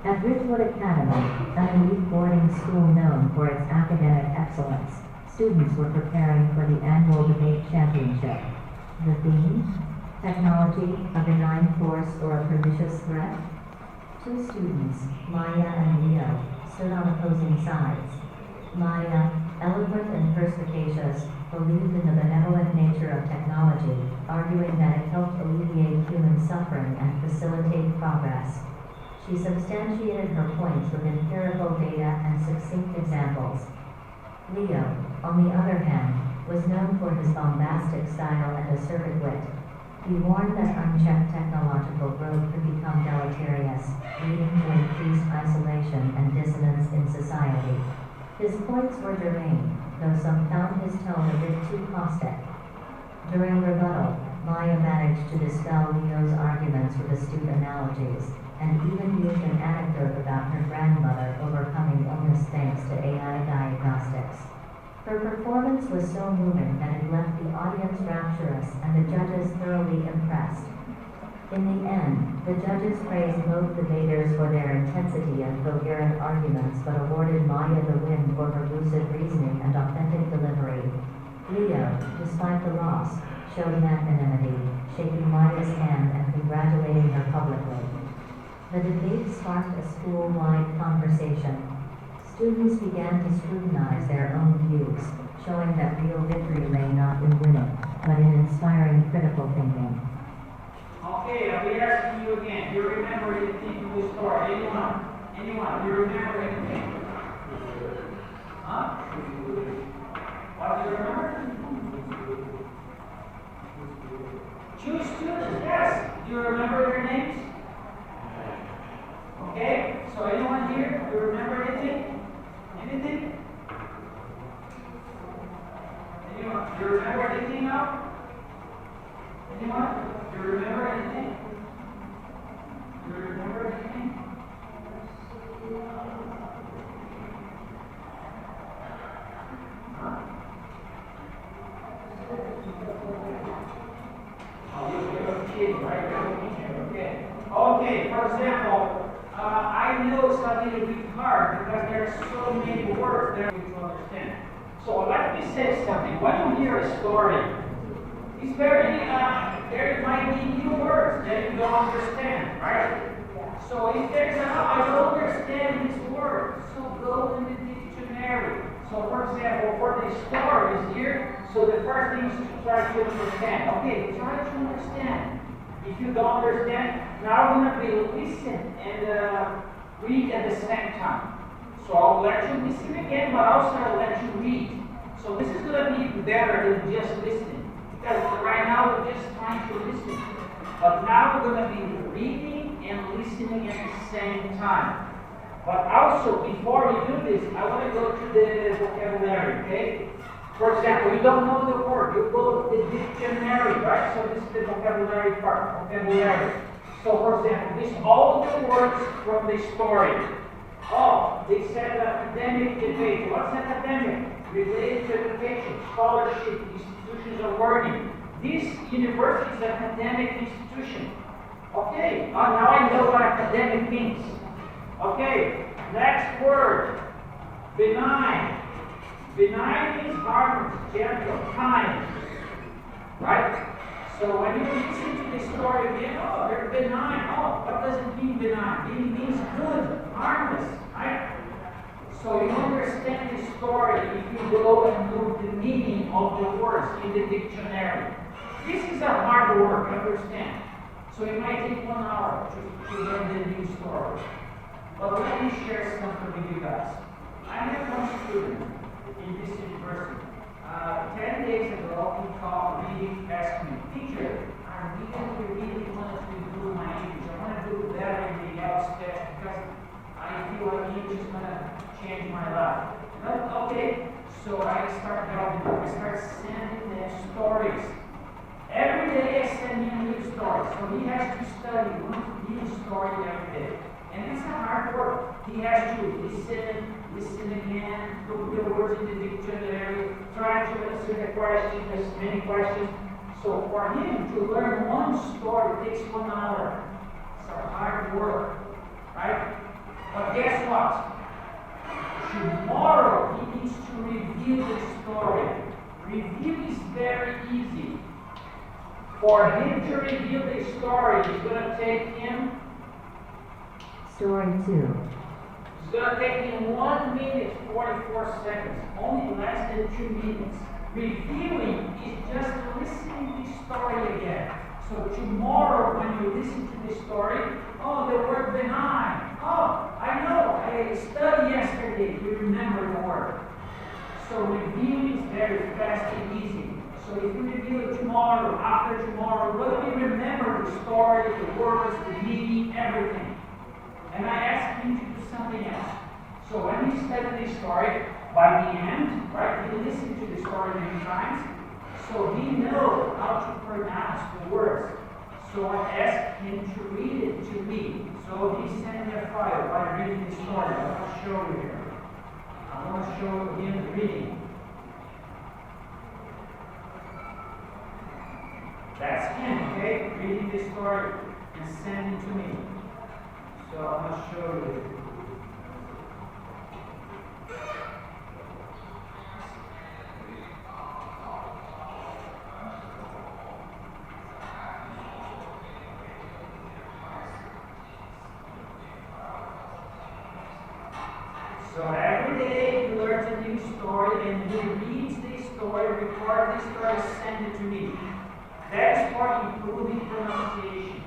At Ridgewood Academy, an elite boarding school known for its academic excellence, students were preparing for the annual debate championship. The theme? Technology, a benign force or a pernicious threat? Two students, Maya and Leo, stood on opposing sides. Maya, eloquent and perspicacious, believed in the benevolent nature of technology, arguing that it helped alleviate human suffering and facilitate progress. She substantiated her points with empirical data and succinct examples. Leo, on the other hand, was known for his bombastic style and acerbic wit. He warned that unchecked technological growth could become deleterious, leading to increased isolation and dissonance in society. His points were germane, though some found his tone a bit too caustic. During rebuttal, Maya managed to dispel Leo's arguments with astute analogies, and even used an anecdote about her grandmother overcoming illness thanks to AI diagnostics. Her performance was so moving that it left the audience rapturous and the judges thoroughly impressed. In the end, the judges praised both debaters for their intensity and coherent arguments but awarded Maya the win for her lucid reasoning and authentic delivery. Leo, despite the loss, showed magnanimity, shaking Maya's hand and congratulating her publicly. The debate sparked a school-wide conversation. Students began to scrutinize their own views, showing that real victory lay not in winning, but in inspiring critical thinking.
Okay, I'll be asking you again. Do you remember anything from this story? Anyone? Do you remember anything? Huh? What do you remember? Choose students, yes. Do you remember their names? Okay, so anyone here? Do you remember anything? Anything? Anyone? Do you remember anything now? Anyone? Do you remember anything? Do you remember anything? little bit hard because there are so many words there to understand. So let me say something. When you hear a story, it's there might be new words that you don't understand, right? So if there's I don't understand this word, so go in the dictionary. So for example, for the stories here, so the first thing is to try to understand. Okay, try to understand. If you don't understand, now we're going to be listen and read at the same time. So I'll let you listen again, but also I'll let you read. So this is going to be better than just listening. Because right now we're just trying to listen. But now we're going to be reading and listening at the same time. But also, before we do this, I want to go to the vocabulary, okay? For example, you don't know the word, you go to the dictionary, right? So this is the vocabulary part, vocabulary. So for example, this all the words from the story. Oh, they said academic debate. What's academic? Related to education, scholarship, institutions of learning. This university is an academic institution. Okay, now I know what academic means. Okay, next word, benign. Benign means harmless, gentle, kind. Right? So when you listen to the story again, oh, they're benign. Oh, what does it mean benign? It means good, harmless, right? So you understand the story if you go and look the meaning of the words in the dictionary. This is a hard word, understand? So it might take 1 hour to learn the new story. But let me share something with you guys. I have one student in this university. 10 days ago, he asked me, teacher, I really want to do my English. I want to do better in the IELTS test because I feel like English is going to change my life. But okay, so I start helping him. I start sending them stories. Every day I send him new stories. So he has to study one new story every day. And it's a hard work. He has to listen again, look the words in the dictionary, try to answer the questions, there's many questions. So for him to learn one story takes 1 hour. It's a hard work, right? But guess what? Tomorrow he needs to review the story. Review is very easy. For him to review the story, it's going to take him
Story 2.
It's going to take him 1 minute, 44 seconds, only less than 2 minutes. Reviewing is just listening to the story again. So tomorrow when you listen to the story, oh, the word benign. Oh, I know, I studied yesterday, you remember the word. So reviewing is very fast and easy. So if you review it tomorrow, after tomorrow, what do you remember? The story, the words, the meaning, everything. And I asked him to do something else. So when he studied the story, by the end, right, he listened to the story many times, so he knows how to pronounce the words. So I asked him to read it to me. So he sent me a file by reading the story. I want to show you here. I want to show him reading. That's him, okay? Reading the story and sending to me. So I'm going to show you. So every day he learns a new story and he reads the story, records the story, send it to me. That is for improving pronunciation.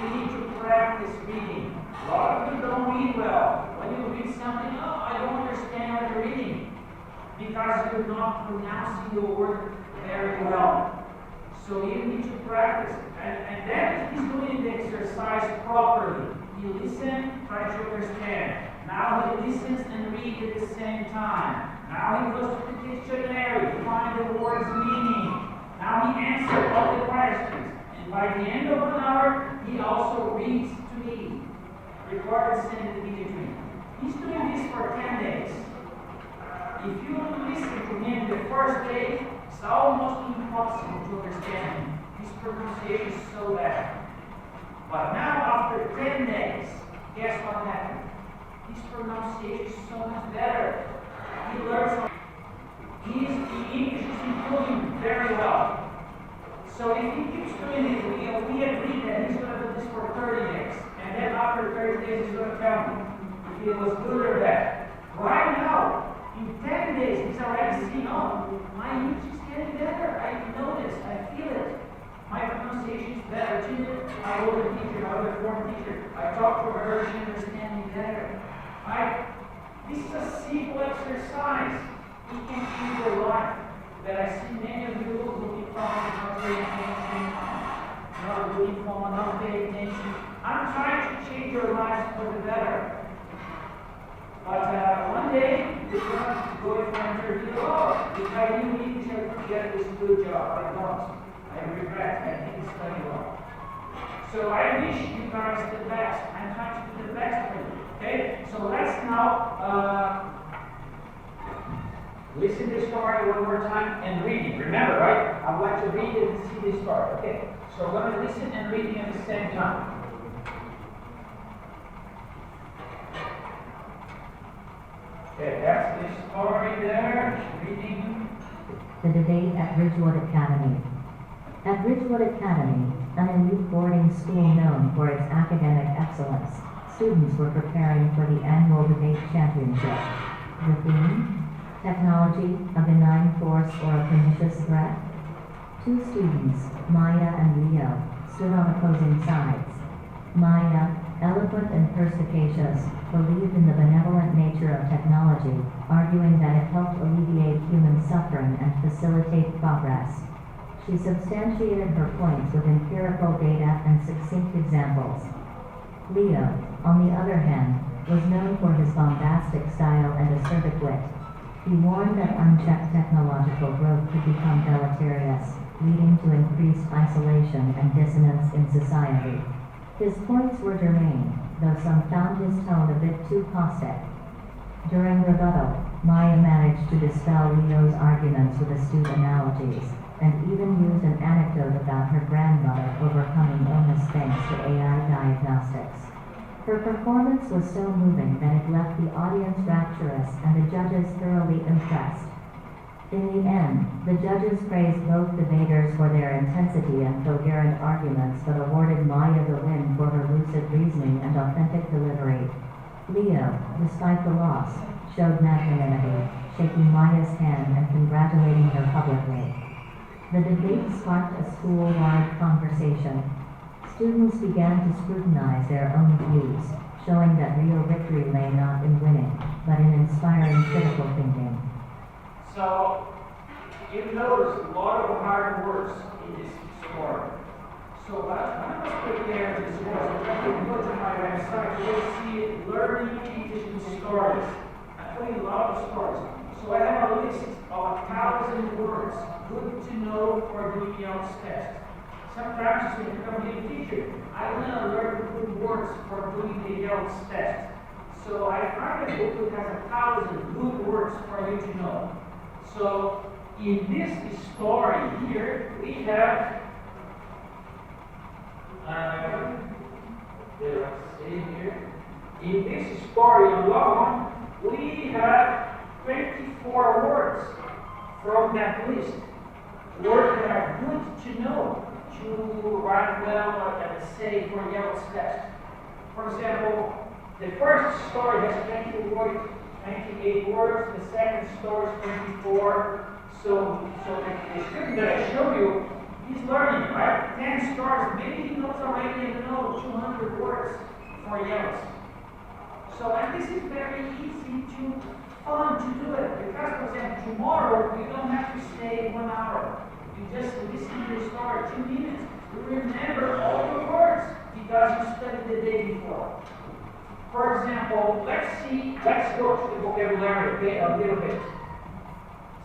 You need to practice reading. A lot of you don't read well. When you read something, oh, I don't understand what you're reading. Because you're not pronouncing the word very well. So you need to practice. And then he's doing the exercise properly. You listen, try to understand. Now he listens and reads at the same time. Now he goes to the dictionary to find the word's meaning. Now he answers all the questions. And by the end of 1 hour, he also reads to me. Record and send the video to me. He's doing this for 10 days. If you listen to him the first day, it's almost impossible to understand him. His pronunciation is so bad. But now, after 10 days, guess what happened? his pronunciation is so much better. He learns from his English is improving very well. So if he keeps doing this, we agreed that he's going to do this for 30 days. And then after 30 days, he's going to tell me if it was good or bad. Right now, in 10 days, he's already seeing, oh, my English is getting better. I notice, I feel it. My pronunciation is better. I was a teacher, I was a former teacher. I talk to her, she understands me better. This is a simple exercise. It can change your life. That I see many of you looking from not paying attention, not looking from not paying attention. I'm trying to change your lives for the better. But one day, you're going to go for an interview. Oh, if I knew English, I could get this good job. I don't. I regret. I didn't study well. So I wish you guys the best. I'm trying to do the best for you. Okay? So let's now listen to the story one more time and read it. Remember, right? I would like to read it and see the story. Okay? So we're going to listen and read it at the same time. Okay, that's the story there. Reading.
The debate at Ridgewood Academy. At Ridgewood Academy, an elite boarding school known for its academic excellence, students were preparing for the annual debate championship. The theme? Technology, a benign force or a pernicious threat? Two students, Maya and Leo, stood on opposing sides. Maya, eloquent and perspicacious, believed in the benevolent nature of technology, arguing that it helped alleviate human suffering and facilitate progress. She substantiated her points with empirical data and succinct examples. Leo, on the other hand, was known for his bombastic style and acerbic wit. He warned that unchecked technological growth could become deleterious, leading to increased isolation and dissonance in society. His points were germane, though some found his tone a bit too caustic. During rebuttal, Maya managed to dispel Leo's arguments with astute analogies, and even used an anecdote about her grandmother overcoming illness thanks to AI diagnostics. Her performance was so moving that it left the audience rapturous and the judges thoroughly impressed. In the end, the judges praised both debaters for their intensity and coherent arguments, but awarded Maya the win for her lucid reasoning and authentic delivery. Leo, despite the loss, showed magnanimity, shaking Maya's hand and congratulating her publicly. The debate sparked a school-wide conversation. Students began to scrutinize their own views, showing that real victory lay not in winning, but in inspiring critical thinking.
So, you notice a lot of hard words in this story. So, when I was preparing this course, if you go to my website, you will see learning English in stories. I put in a lot of stories. So, I have a list of 1,000 words, good to know for doing IELTS test. Sometimes when you become a teacher, I want to learn good words for doing the IELTS test. So I find a book that has 1,000 good words for you to know. So in this story here, we have in this story alone, we have 24 words from that list. Words that are good to know, to write well and say for IELTS test. For example, the first story has 28 words, the second story is 24. So the student that I show you, he's learning, right? 10 stories, maybe he knows already and know 200 words for IELTS. So, and this is very easy fun to do it, because for example, tomorrow you don't have to stay 1 hour. You just listen to the story 2 minutes. You remember all the words because you studied the day before. For example, let's go to the vocabulary, okay, a little bit.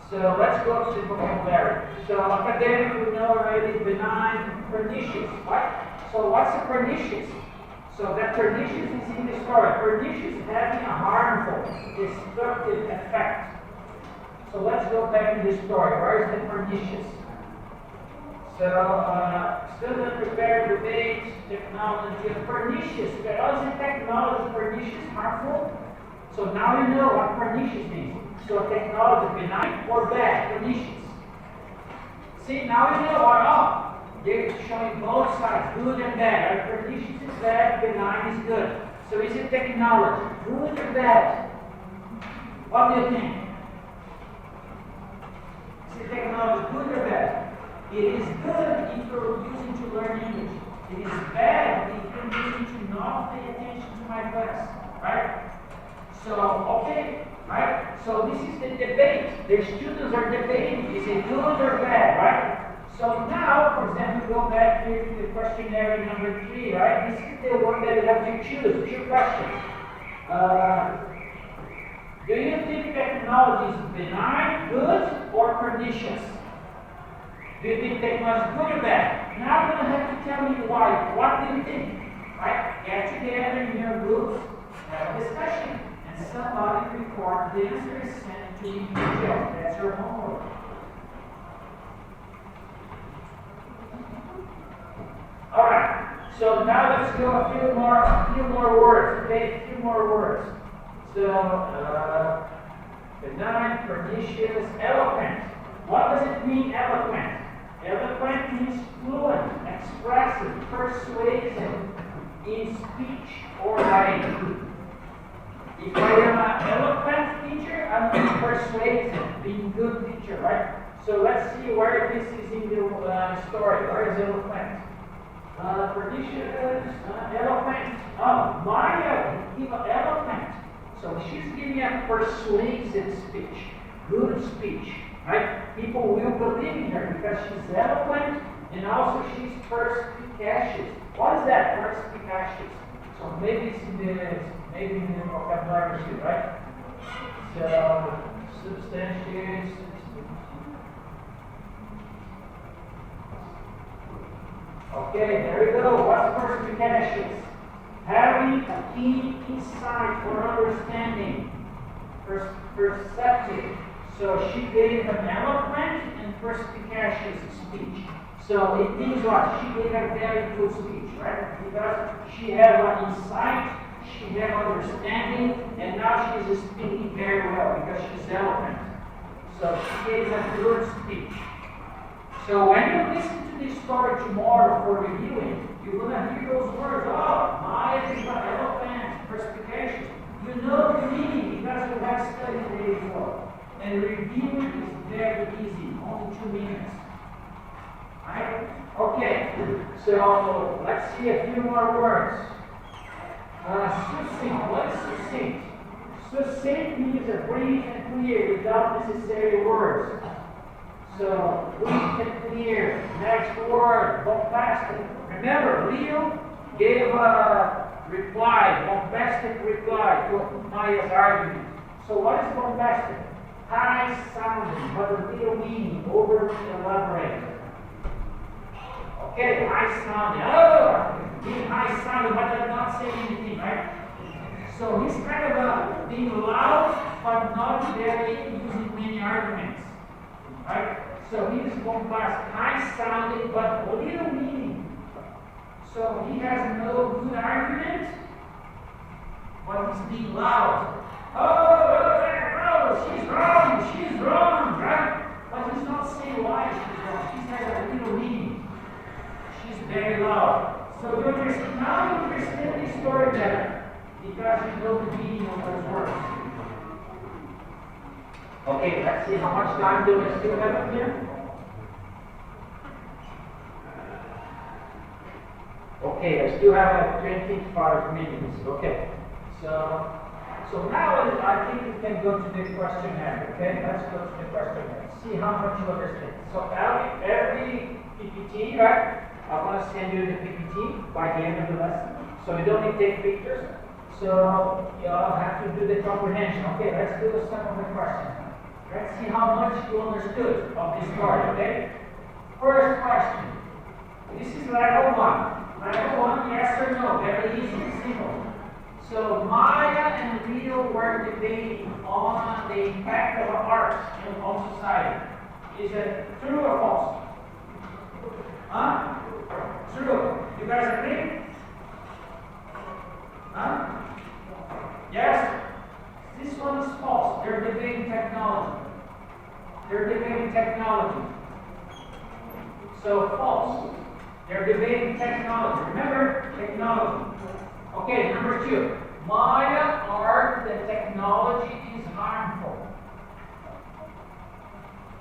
So let's go to the vocabulary. So academic, we know already, benign, pernicious, right? So what's a pernicious? So that pernicious is in the story. Pernicious having a harmful, destructive effect. So let's go back to the story. Where is the pernicious? So, student prepare debate, technology, pernicious. Because in technology, pernicious, harmful. So now you know what pernicious means. So technology, benign or bad, pernicious. See, now you know what, they're showing both sides, good and bad. Right? Pernicious is bad, benign is good. So is it technology, good or bad? What do you think? Is it technology good or bad? It is good if you're using to learn English. It is bad if you're using to not pay attention to my class. Right? So, okay, right? So this is the debate. The students are debating, is it good or bad, right? So now, for example, go back here to the questionnaire number 3, right? This is the one that you have to choose, 2 questions. Do you think technology is benign, good, or pernicious? Do you think technology is good or bad? Now I'm going to have to tell you why. What do you think? Right? Get together in your groups, have a discussion. And somebody record the answer and send it to you. That's your homework. Alright, so now let's go a few more words, okay? A few more words. So, benign, pernicious, eloquent. What does it mean, eloquent? Eloquent means fluent, expressive, persuasive in speech or writing. If I am an eloquent teacher, I'm being persuasive, being good teacher, right? So let's see where this is in the story. Where is eloquent? Pernicious, eloquent. Oh, Maya, give an eloquent. So she's giving a persuasive speech, good speech, right? People will believe in her because she's eloquent and also she's perspicacious. What is that, perspicacious? So maybe it's in the vocabulary too, right? So substantious. Okay, there we go. What's perspicacious? Having a keen insight or understanding. Perceptive. So she gave an eloquent and perspicacious speech. So it means what? She gave a very good speech, right? Because she had an insight, she had understanding, and now she's speaking very well because she's eloquent. So she gave a good speech. So when you listen to this story tomorrow for reviewing, you're going to hear those words. Oh, Maya is eloquent, perspicacious. You know the meaning because you have studied the day before. And reviewing is very easy, only 2 minutes. Right? Okay, so let's see a few more words. Succinct. What is succinct? Succinct means a brief and clear without necessary words. So, brief and clear. Next word, bombastic. Remember, Leo gave a reply, bombastic reply to Maya's argument. So what is bombastic? High sounding, but a little meaning, overly elaborated. Okay, high sounding. Oh, being high sounding, but does not say anything, right? So he's kind of being loud, but not very using many arguments, right? So he's bombastic, high sounding, but little meaning. So he has no good argument, but he's being loud. Oh, she's wrong, right? But he's not saying why she's wrong. She has a little meaning. She's very loud. So now you understand the story better, because you know the meaning of those words. Okay, let's see how much time do we still have here. Okay, I still have 25 minutes. Okay, so now I think we can go to the questionnaire. Okay, let's go to the questionnaire. See how much you understand. So every PPT, right? I want to send you the PPT by the end of the lesson. So you don't need to take pictures. So you all have to do the comprehension. Okay, let's do some of the questions. Let's see how much you understood of this story. Okay. First question. This is level 1. Level 1, yes or no, very easy and simple. So Maya and Leo were debating on the impact of art on society. Is it true or false? Huh? True. You guys agree? Huh? Yes? This one is false. They're debating technology. They're debating technology. So false. They're debating technology. Remember, technology. Okay, number 2. Maya argued that technology is harmful.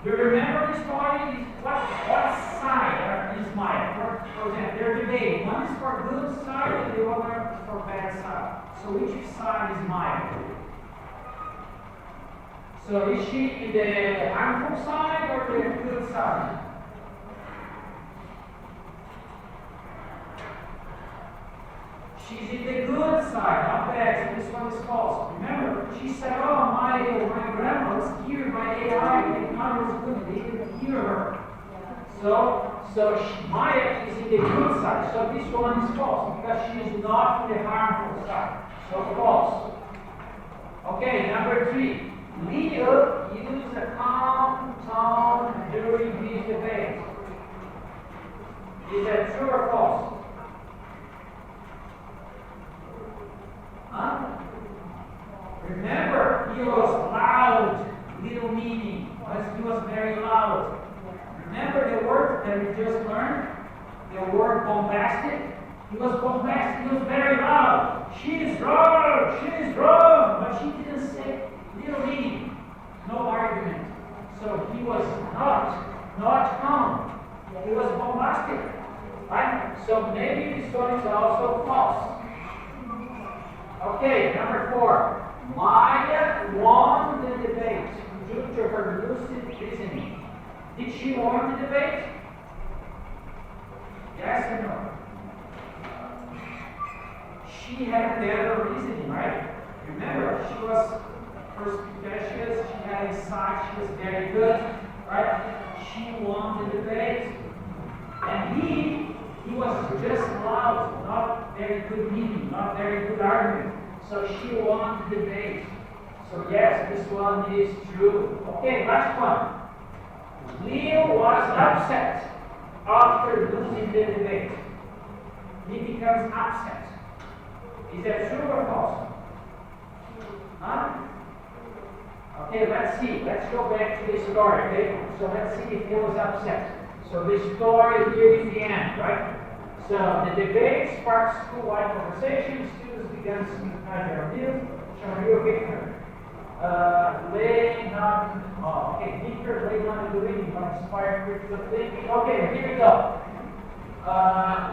Do you remember this story? What side is Maya? For example, they're debating. One is for good side and the other is for bad side. So which side is Maya? So is she in the harmful side or the good side? She's in the good side, not bad. So this one is false. Remember, she said, "Oh, my grandma was cured by AI. Technology was good. They didn't cure her." Maya is in the good side. So this one is false because she is not in the harmful side. So false. Okay, number 3. Leo used a calm tone during these debates. Is that true or false? Huh? Remember, he was loud, little meaning. He was very loud. Remember the word that we just learned? The word bombastic? He was bombastic, he was very loud. She is wrong, but she didn't say little meaning. No argument. So he was not calm. He was bombastic. Right? So maybe this one is also false. Okay, number 4. Maya won the debate due to her lucid reasoning. Did she win the debate? Yes or no? She had better reasoning, right? Remember, she was perspicacious, she had insight, she was very good, right? She won the debate. And he was just loud, not very good meaning, not very good argument. So she won the debate. So yes, this one is true. Okay, last one. Leo was upset after losing the debate. He becomes upset. Is that true or false? Huh? Okay, let's see. Let's go back to the story, okay? So let's see if he was upset. So the story here is the end, right? So the debate sparks school-wide conversation. Students began to sympathize their views. Sharia Victor. Laying down, Victor laid down the reading by inspired critical thinking. Okay, here we go.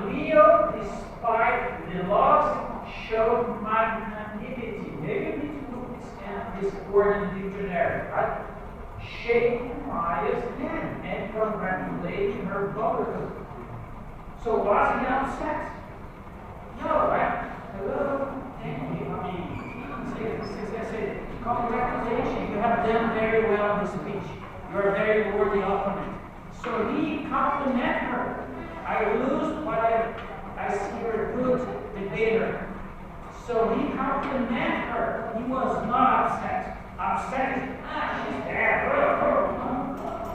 Leo, despite the loss, showed magnanimity. Maybe we need to put this word in the dictionary, right? Shaking Maya's hand and congratulating her brother. So was he upset? No, right? Hello, thank you. I mean, congratulations, you have done very well in the speech. You are a very worthy opponent. So he complimented her. I lose, but I see you're a good debater. So he complimented her. He was not upset. Upset is, she's bad.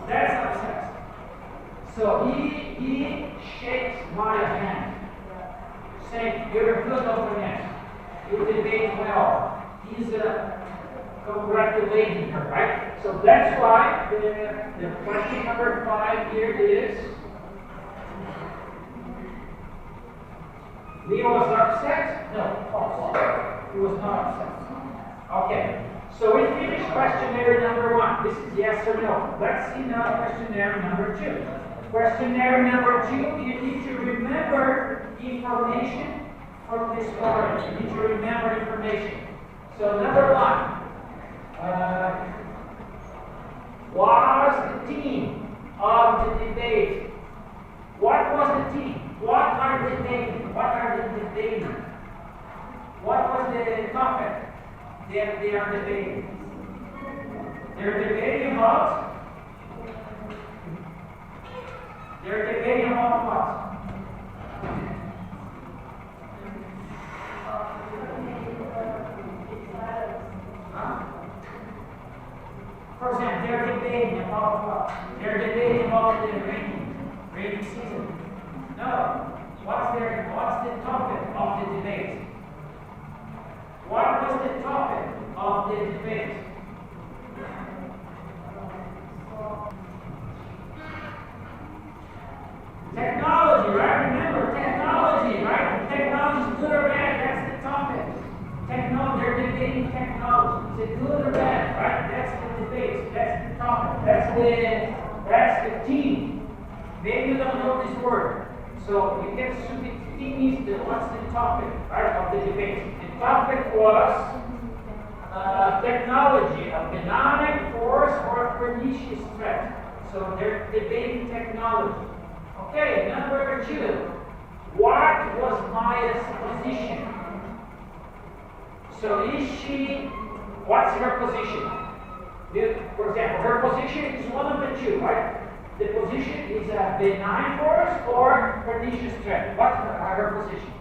That's upset. So he shakes Maya's hand, saying, "You're a good opponent. You debate well." He's congratulating her, right? So that's why the question number 5 here is, Leo was upset? No, false. He was not upset. Okay, so we finished questionnaire number 1. This is yes or no. Let's see now questionnaire number 2. Questionnaire number 2, you need to remember information from this story. You need to remember information. So number 1, was the theme of the debate? What was the theme? What are they debating? What are they debating? What was the topic that they are debating? They're debating about what? For example, they're debating about what? They're debating about the rainy season. No. What's the topic of the debate? What was the topic? of the debate. Technology, right? Remember, technology, right? Technology is good or bad, that's the topic. Technology, they're debating technology. Is it good or bad, right? That's the debate, that's the topic, that's the team. Maybe you don't know this word. So you get to the team is what's the topic, right, of the debate. The topic was technology, a benign force or a pernicious threat. So they're debating technology. Okay, number 2. What was Maya's position? So what's her position? For example, her position is one of the two, right? The position is a benign force or pernicious threat. What's her position?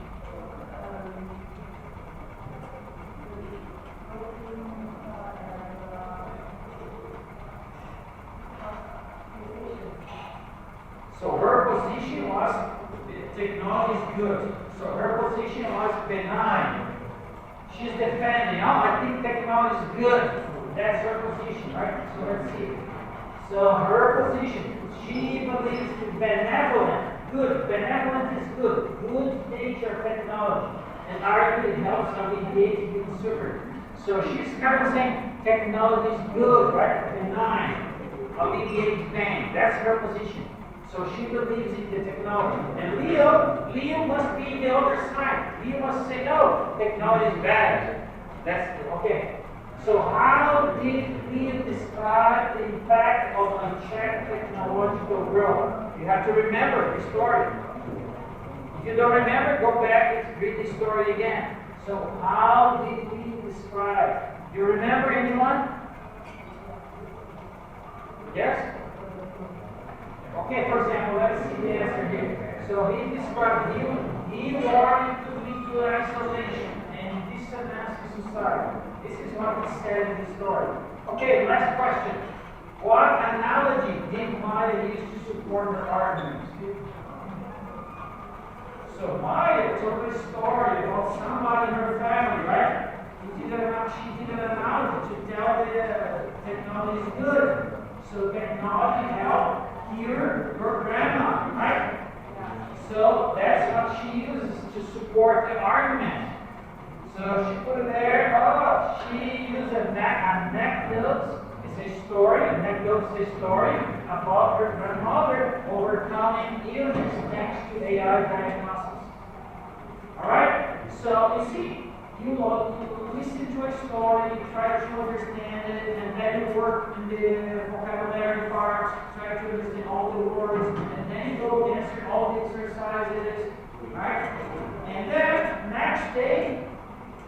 So her position was, the technology is good. So her position was benign. She's defending, I think technology is good. That's her position, right? So let's see. So her position, she believes in benevolent, good. Benevolent is good. Good nature technology. And arguably it helps alleviate human suffering. So she's kind of saying technology is good, right? Benign. Alleviate pain. That's her position. So she believes in the technology. And Leo must be the other side. Leo must say, no, technology is bad. That's okay. So how did Leo describe the impact of unchecked technological growth? You have to remember the story. If you don't remember, go back and read the story again. So how did Leo describe? Do you remember anyone? Yes? Okay, for example, let's see the answer here. So he described he warned to lead to isolation and dissonance in society. This is what he said in the story. Okay, last question. What analogy did Maya use to support her arguments? So Maya told a story about somebody in her family, right? She did an analogy to tell the technology is good. So technology helped hear her grandma, right? So that's what she uses to support the argument. So she put it there. Oh, she used an anecdote. It's a story. Anecdote is a story about her grandmother overcoming illness thanks to AI diagnosis. All right. So you see, you listen to a story, try to understand it, and then you work in the vocabulary part, try to understand all the words, and then you go answer all the exercises, right? And then next day,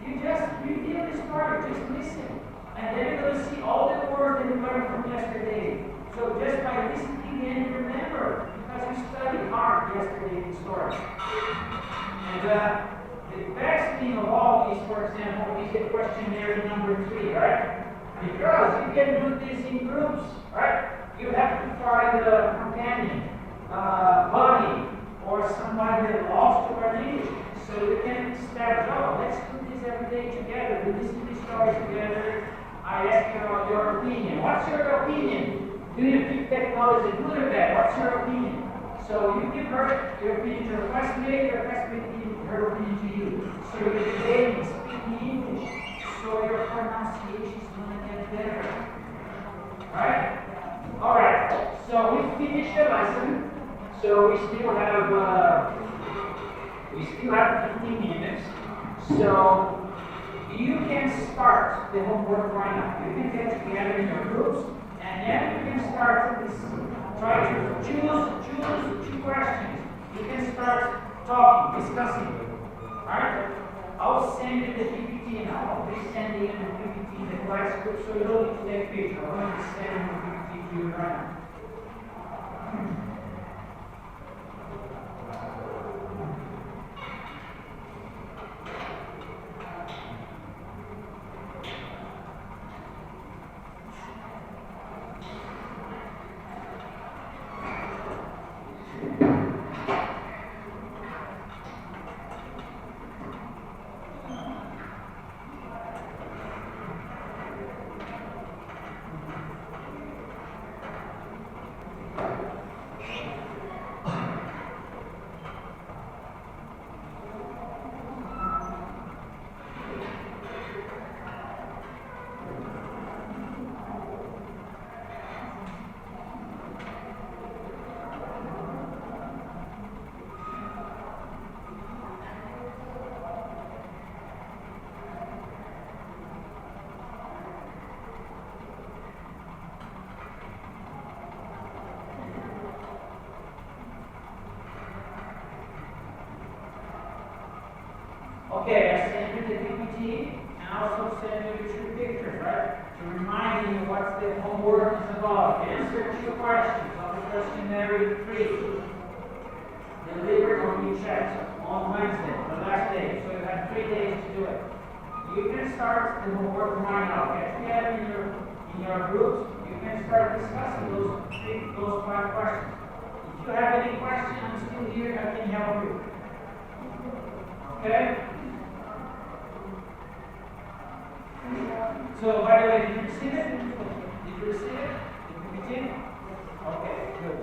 you just review the story, just listen, and then you're going to see all the words that you learned from yesterday. So just by listening again, you remember, because you studied hard yesterday in the story. And the best thing of all is, for example, is the questionnaire number 3, right? Because you can do this in groups, right? You have to find a companion, buddy, or somebody that loves to learn English. So you can start, let's do this every day together. We listen to the story together. I ask you your opinion. What's your opinion? Do you think technology is good or bad? What's your opinion? So you give her your opinion to her classmate gives her opinion to you. So you're debating, speaking English, so your pronunciation is going to get better. Right? Alright, so we finished the lesson. So we still have 15 minutes. So you can start the homework right now. You can get together in your groups, and then you can start this. Try to choose 2 questions. You can start talking, discussing. Alright? I'll send you the PPT now. I'll be sending you the PPT in the class group, so you don't need to take a picture. I'm going to be sending the PPT to you right now. Okay, I sent you the DPT and also send you the two pictures, right? To remind you what the homework is about. Answer 2 questions of the questionnaire 3. Delivered or you checked on Wednesday, the last day. So you have 3 days to do it. You can start the homework right now. Get together in your groups. You can start discussing those 5 questions. If you have any questions, I'm still here. I can help you. Okay? So, by the way, did you receive it? Did you receive it? Did you receive it? Okay, good.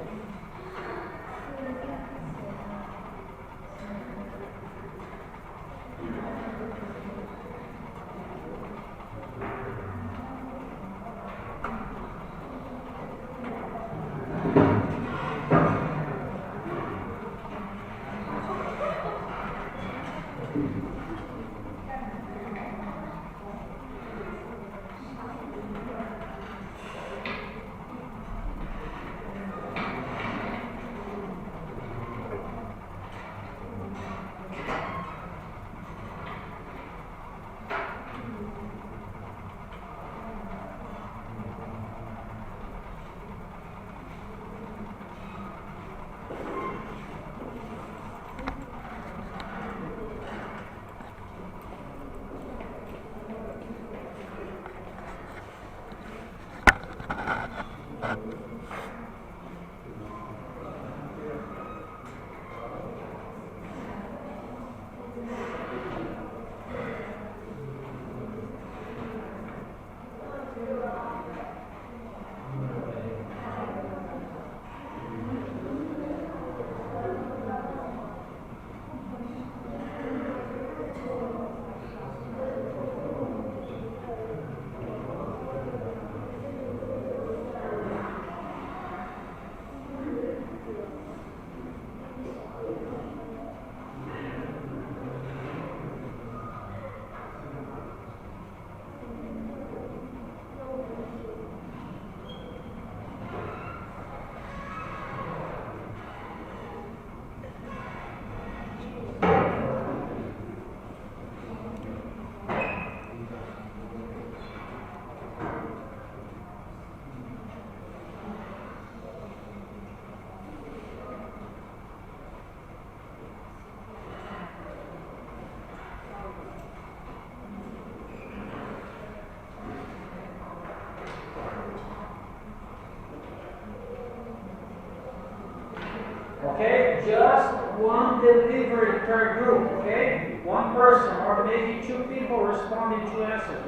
Okay, just one delivery per group, okay? One person or maybe 2 people responding to answers.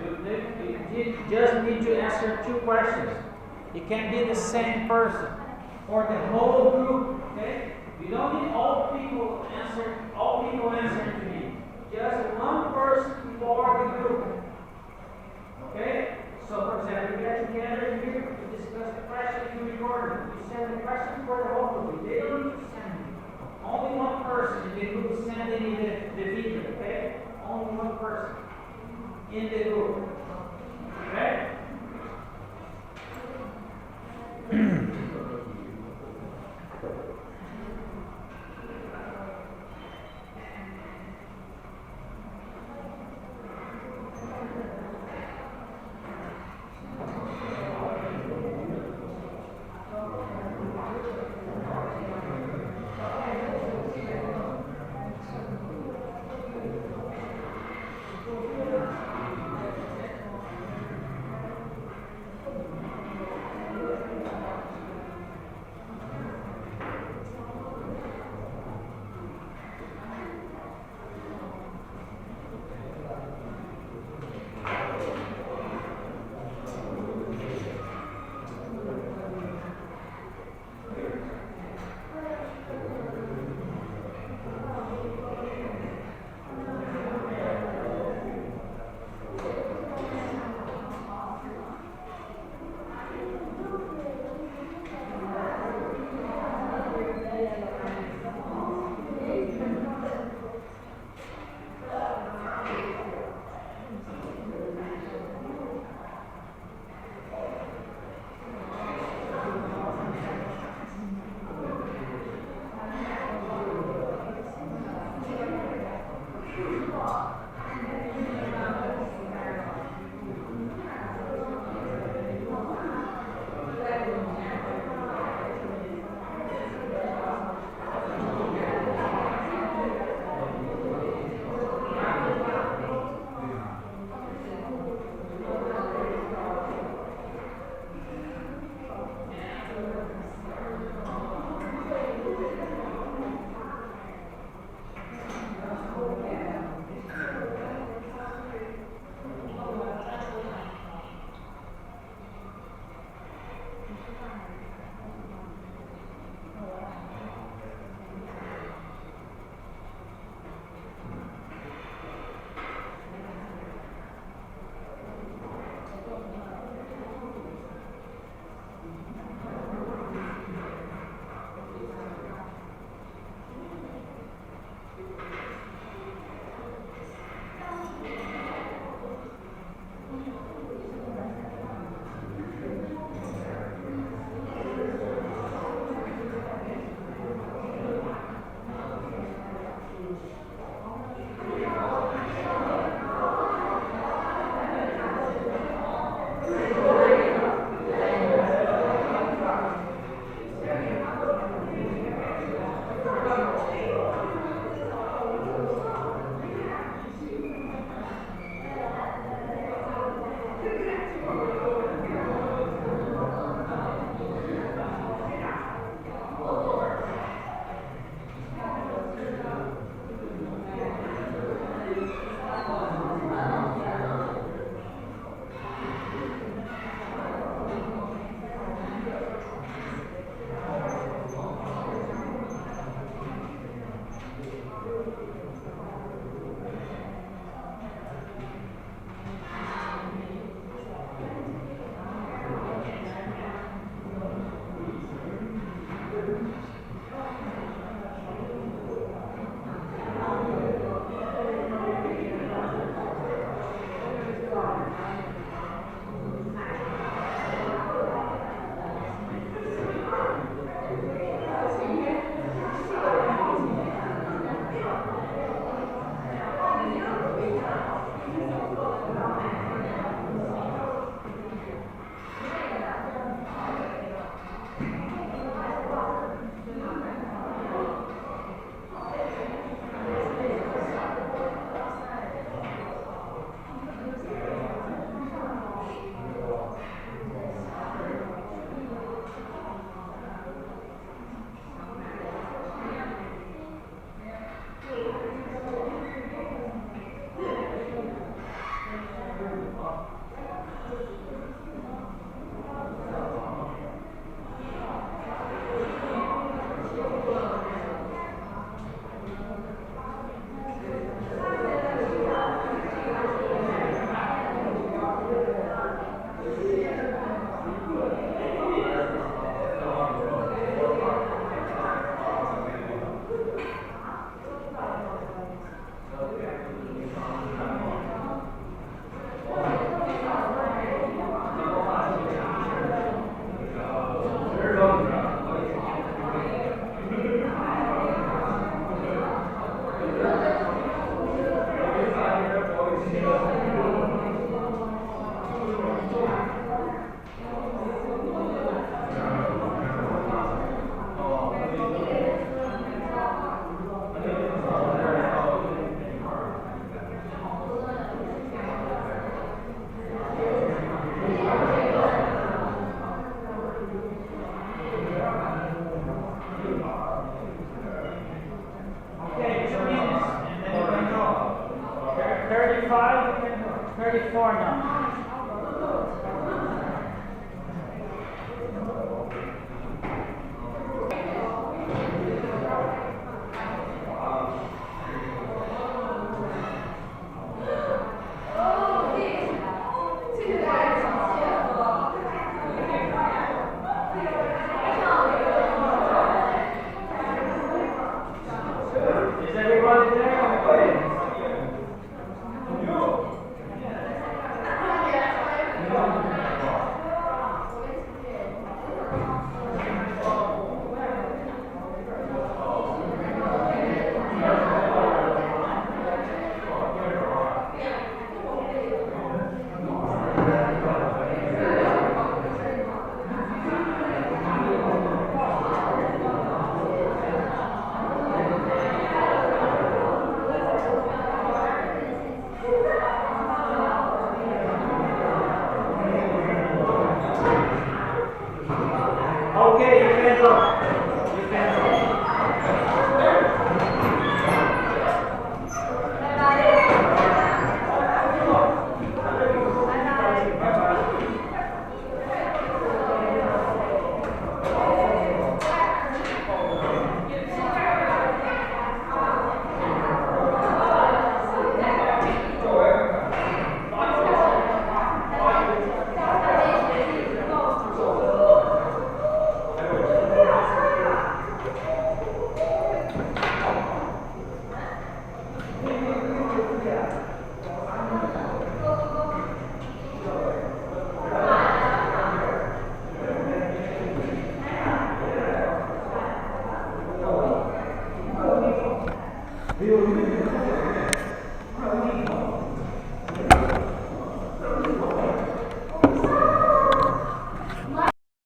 You just need to answer 2 questions. It can be the same person or the whole group, okay? You don't need all people answering to me. Just one person for the group. Okay? So for example, we get together here to discuss the question you recorded. You send the question for the whole group. They don't need to send me. Only one person in the group sending me the video, okay? Only one person in the group.